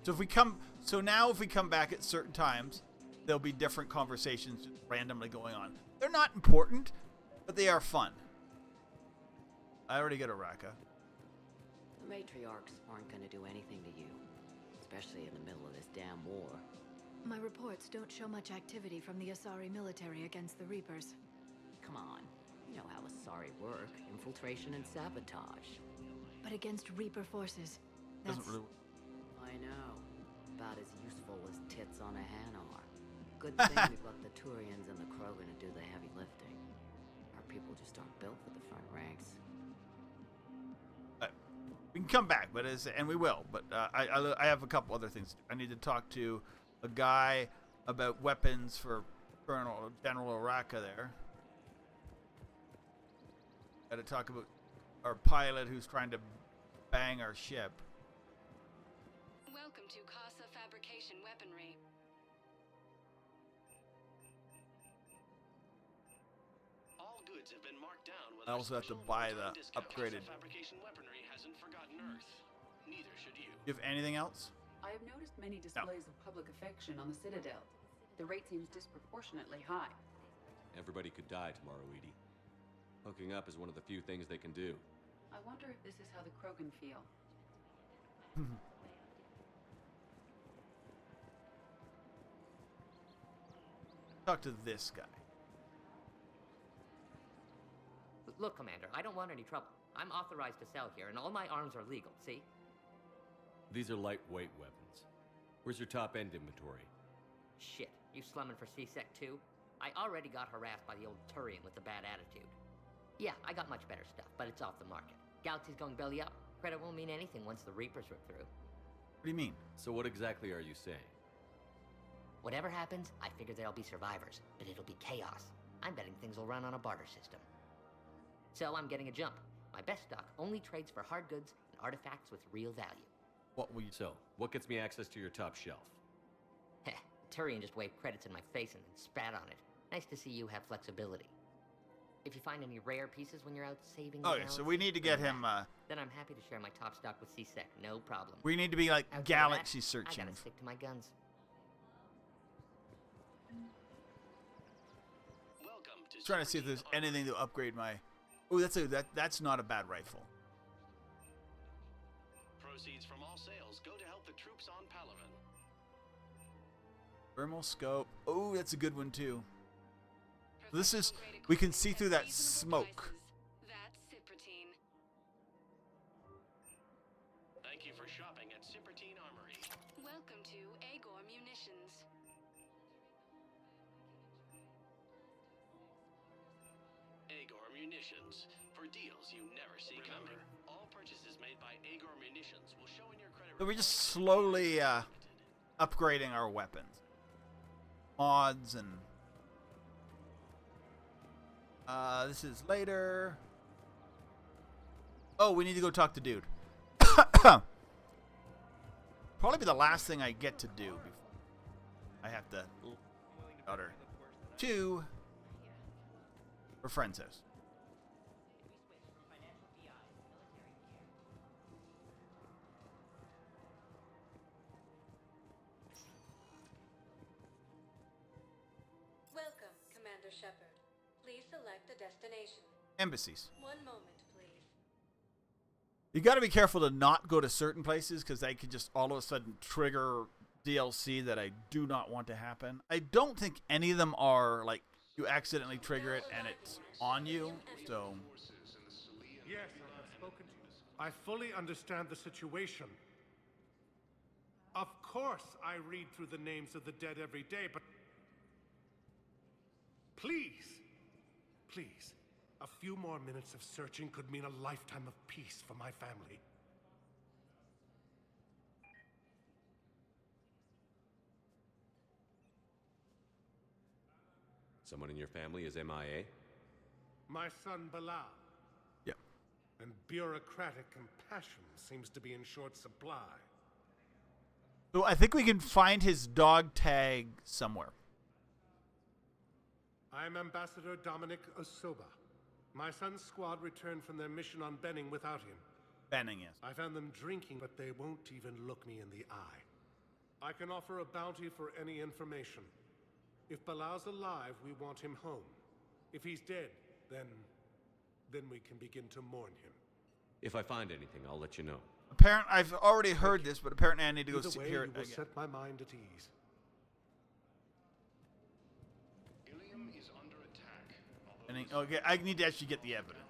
So if we come back at certain times, there'll be different conversations randomly going on. They're not important, but they are fun. I already got a Raka. The matriarchs aren't going to do anything to you, especially in the middle of this damn war. My reports don't show much activity from the Asari military against the Reapers. Come on. You know how Asari work. Infiltration and sabotage. But against Reaper forces, that's... Doesn't really. I know. About as useful as tits on a hen are. Good thing we've got the Turians and the Krogan to do the heavy lifting. Our people just aren't built for the front ranks. We can come back, and we will. But I have a couple other things. I need to talk to a guy about weapons for General Oraka there. Got to talk about our pilot who's trying to bang our ship. Welcome to Casa Fabrication Weaponry. All goods have been marked down with I also have to buy the upgraded. Fabrication Weaponry hasn't forgotten Earth. Neither should you. You have anything else? I have noticed many displays of public affection on the Citadel. The rate seems disproportionately high. Everybody could die tomorrow, Edie. Hooking up is one of the few things they can do. I wonder if this is how the Krogan feel. Talk to this guy. Look, Commander, I don't want any trouble. I'm authorized to sell here, and all my arms are legal, see? These are lightweight weapons. Where's your top-end inventory? Shit, you slumming for C-Sec too? I already got harassed by the old Turian with the bad attitude. Yeah, I got much better stuff, but it's off the market. Galaxy's going belly up. Credit won't mean anything once the Reapers rip through. What do you mean? So what exactly are you saying? Whatever happens, I figure there'll be survivors, but it'll be chaos. I'm betting things will run on a barter system. So I'm getting a jump. My best stock only trades for hard goods and artifacts with real value. What will you... So, what gets me access to your top shelf? Heh, Turian just waved credits in my face and then spat on it. Nice to see you have flexibility. If you find any rare pieces when you're out saving the Okay, so we need to get him... then I'm happy to share my top stock with C-Sec, no problem. We need to be like Outside of galaxy that, searching. I gotta stick to my guns. trying to see if there's anything to upgrade my. Oh, that's not a bad rifle. Proceeds from all sales go to help the troops on Palaven. Thermal scope. Oh, that's a good one too. This is, we can see through that smoke. That's Cypratine. Thank you for shopping at Cypratine Armory. Welcome to Agor Munitions. Agor Munitions. For deals you never see coming. All purchases made by Agor Munitions will show in your credit So we're just slowly upgrading our weapons. Mods and... this is later. Oh, we need to go talk to dude. Probably be the last thing I get to do before I have to daughter to her friend's house. Welcome, Commander Shepard. Please select a destination. Embassies. One moment, please. You got to be careful to not go to certain places because they could just all of a sudden trigger DLC that I do not want to happen. I don't think any of them are like you accidentally trigger it and it's on you. So yes, I have spoken to you. I fully understand the situation. Of course, I read through the names of the dead every day, but please, a few more minutes of searching could mean a lifetime of peace for my family. Someone in your family is MIA? My son, Bilal. Yeah. And bureaucratic compassion seems to be in short supply. So I think we can find his dog tag somewhere. I'm Ambassador Dominic Osoba. My son's squad returned from their mission on Benning without him. Benning, yes. I found them drinking, but they won't even look me in the eye. I can offer a bounty for any information. If Bilal's alive, we want him home. If he's dead, then we can begin to mourn him. If I find anything, I'll let you know. I've already heard this, but apparently I need to go hear it Either way, you will again. set my mind at ease. Ilium is under attack. Okay, I need to actually get the evidence.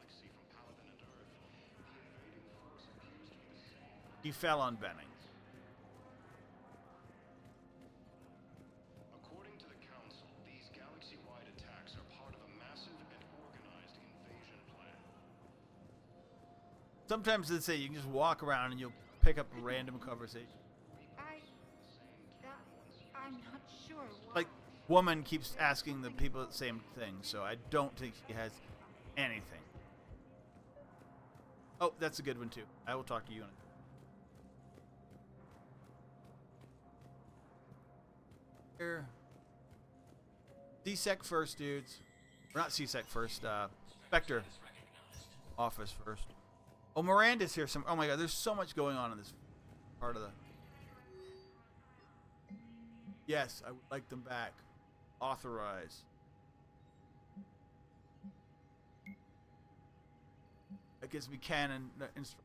He fell on Benning. According to the Council, these galaxy-wide attacks are part of a massive and organized invasion plan. Sometimes they say you can just walk around and you'll pick up a random conversation. I'm not sure why. Like, woman keeps asking the people the same thing, so I don't think she has anything. Oh, that's a good one too. I will talk to you in a here. C-Sec first, dudes. Or not C-Sec first, Spectre office first. Oh, Miranda's here. Oh my god, there's so much going on in this part of the... Yes, I would like them back. Authorize. That gives me canon instruction.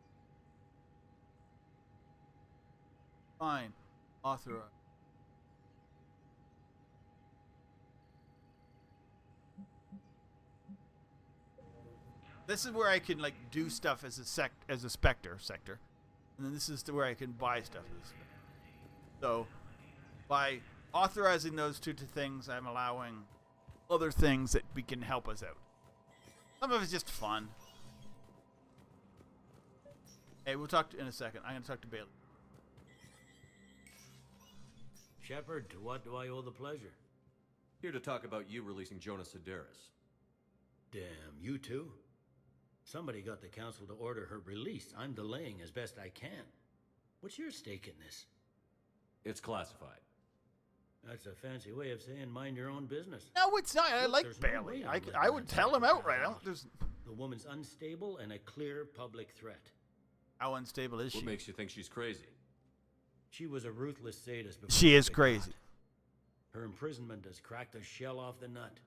Fine. Authorize. This is where I can like do stuff as a Spectre sector, and then this is where I can buy stuff. So, by authorizing those two things, I'm allowing other things that can help us out. Some of it's just fun. Hey, we'll talk in a second. I'm going to talk to Bailey. Shepard, to what do I owe the pleasure? Here to talk about you releasing Jonas Sedaris. Damn, you too? Somebody got the council to order her release. I'm delaying as best I can. What's your stake in this? It's classified. That's a fancy way of saying mind your own business. No, it's not. I Look, like there's no Bailey. way I'm letting I would that tell him happen. outright. There's... The woman's unstable and a clear public threat. How unstable is she? What makes you think she's crazy? She was a ruthless sadist before She is got crazy. caught. Her imprisonment has cracked a shell off the nut.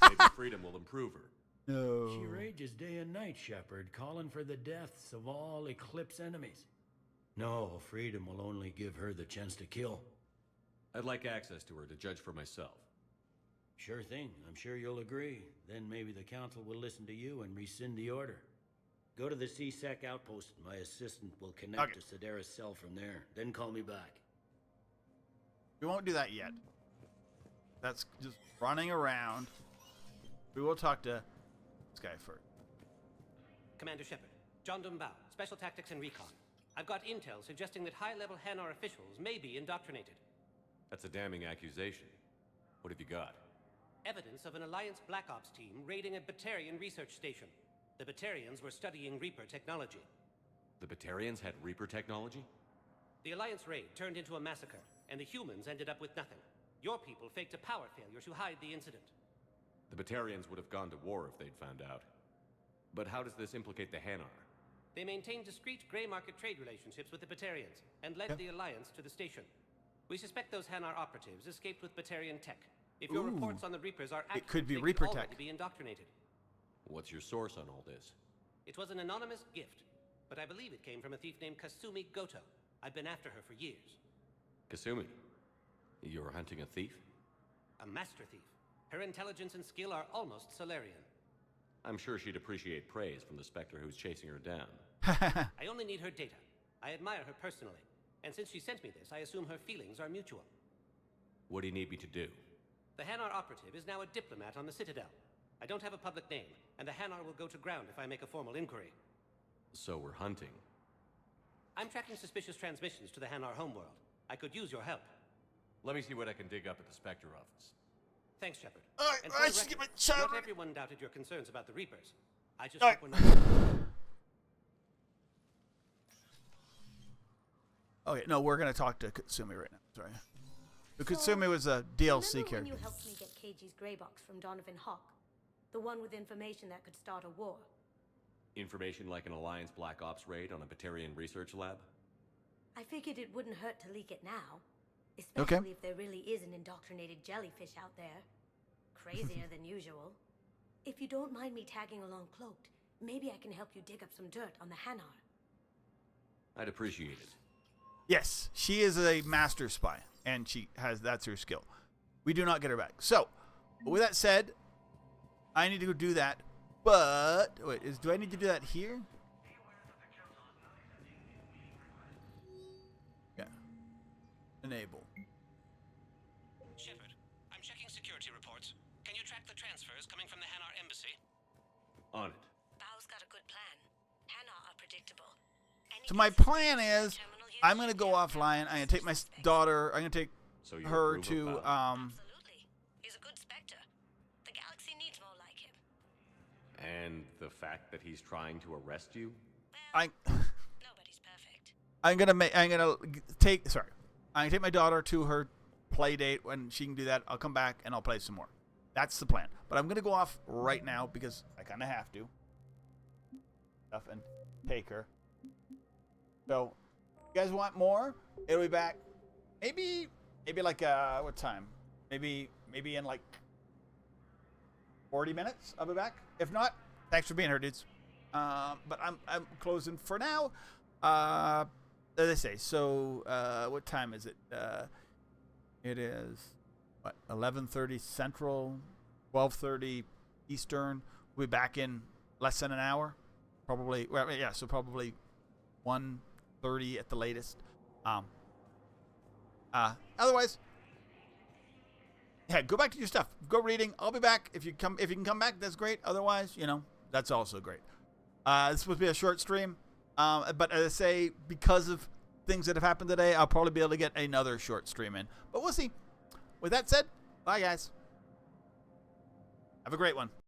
Maybe freedom will improve her. No. She rages day and night, Shepard, calling for the deaths of all Eclipse enemies. No, freedom will only give her the chance to kill. I'd like access to her to judge for myself. Sure thing. I'm sure you'll agree. Then maybe the council will listen to you and rescind the order. Go to the CSEC outpost. My assistant will connect to Sedera's cell from there. Then call me back. We won't do that yet. That's just running around. We will talk to this guy first. Commander Shepard, John Dumbao, Special Tactics and Recon. I've got intel suggesting that high-level Hanar officials may be indoctrinated. That's a damning accusation. What have you got? Evidence of an Alliance Black Ops team raiding a Batarian research station. The Batarians were studying Reaper technology. The Batarians had Reaper technology? The Alliance raid turned into a massacre, and the humans ended up with nothing. Your people faked a power failure to hide the incident. The Batarians would have gone to war if they'd found out. But how does this implicate the Hanar? They maintained discreet gray market trade relationships with the Batarians, and led the Alliance to the station. We suspect those Hanar operatives escaped with Batarian tech. If your reports on the Reapers are accurate, it could be they Reaper could tech. already be indoctrinated. What's your source on all this? It was an anonymous gift, but I believe it came from a thief named Kasumi Goto. I've been after her for years. Kasumi, you're hunting a thief? A master thief. Her intelligence and skill are almost Solarian. I'm sure she'd appreciate praise from the Spectre who's chasing her down. I only need her data. I admire her personally. And since she sent me this, I assume her feelings are mutual. What do you need me to do? The Hanar operative is now a diplomat on the Citadel. I don't have a public name, and the Hanar will go to ground if I make a formal inquiry. So we're hunting. I'm tracking suspicious transmissions to the Hanar homeworld. I could use your help. Let me see what I can dig up at the Spectre office. Thanks, Shepard. Alright, And I for the should get record, my shower. not everyone doubted your concerns about the Reapers. I just Alright. hope we're not... Okay, no, we're gonna talk to Katsumi right now. Sorry. The Katsumi was a DLC Remember character. when you helped me get KG's grey box from Donovan Hawk? The one with information that could start a war? Information like an Alliance Black Ops raid on a Batarian research lab? I figured it wouldn't hurt to leak it now. Especially Okay. if there really is an indoctrinated jellyfish out there. Crazier than usual. If you don't mind me tagging along cloaked, maybe I can help you dig up some dirt on the Hanar. I'd appreciate it. Yes, she is a master spy, and that's her skill. We do not get her back. So, with that said, I need to go do that. But wait, do I need to do that here? Yeah. Enable. Shepard, I'm checking security reports. Can you track the transfers coming from the Hanar embassy? On it. Bao's got a good plan. Hanar are predictable. So my plan is, I'm gonna go offline. I'm gonna take my daughter. I'm gonna take So you her approve to of Bao? He's a good Spectre. The galaxy needs more like him. And the fact that he's trying to arrest you? I. Nobody's perfect. I'm gonna take. Sorry, I'm gonna take my daughter to her play date. When she can do that, I'll come back and I'll play some more. That's the plan. But I'm gonna go off right now because I kind of have to. Stuff and take her. So, you guys want more? It'll be back. Maybe like what time? Maybe in like 40 minutes. I'll be back. If not, thanks for being here, dudes. But I'm closing for now. As they say. So, what time is it? It is what 11:30 Central, 12:30 Eastern. We'll be back in less than an hour, probably. Well, yeah. So probably 1:30 at the latest. Otherwise, yeah, go back to your stuff. Go reading. I'll be back. If you can come back, that's great. Otherwise, that's also great. This is supposed to be a short stream. But as I say, because of things that have happened today, I'll probably be able to get another short stream in. But we'll see. With that said, bye guys. Have a great one.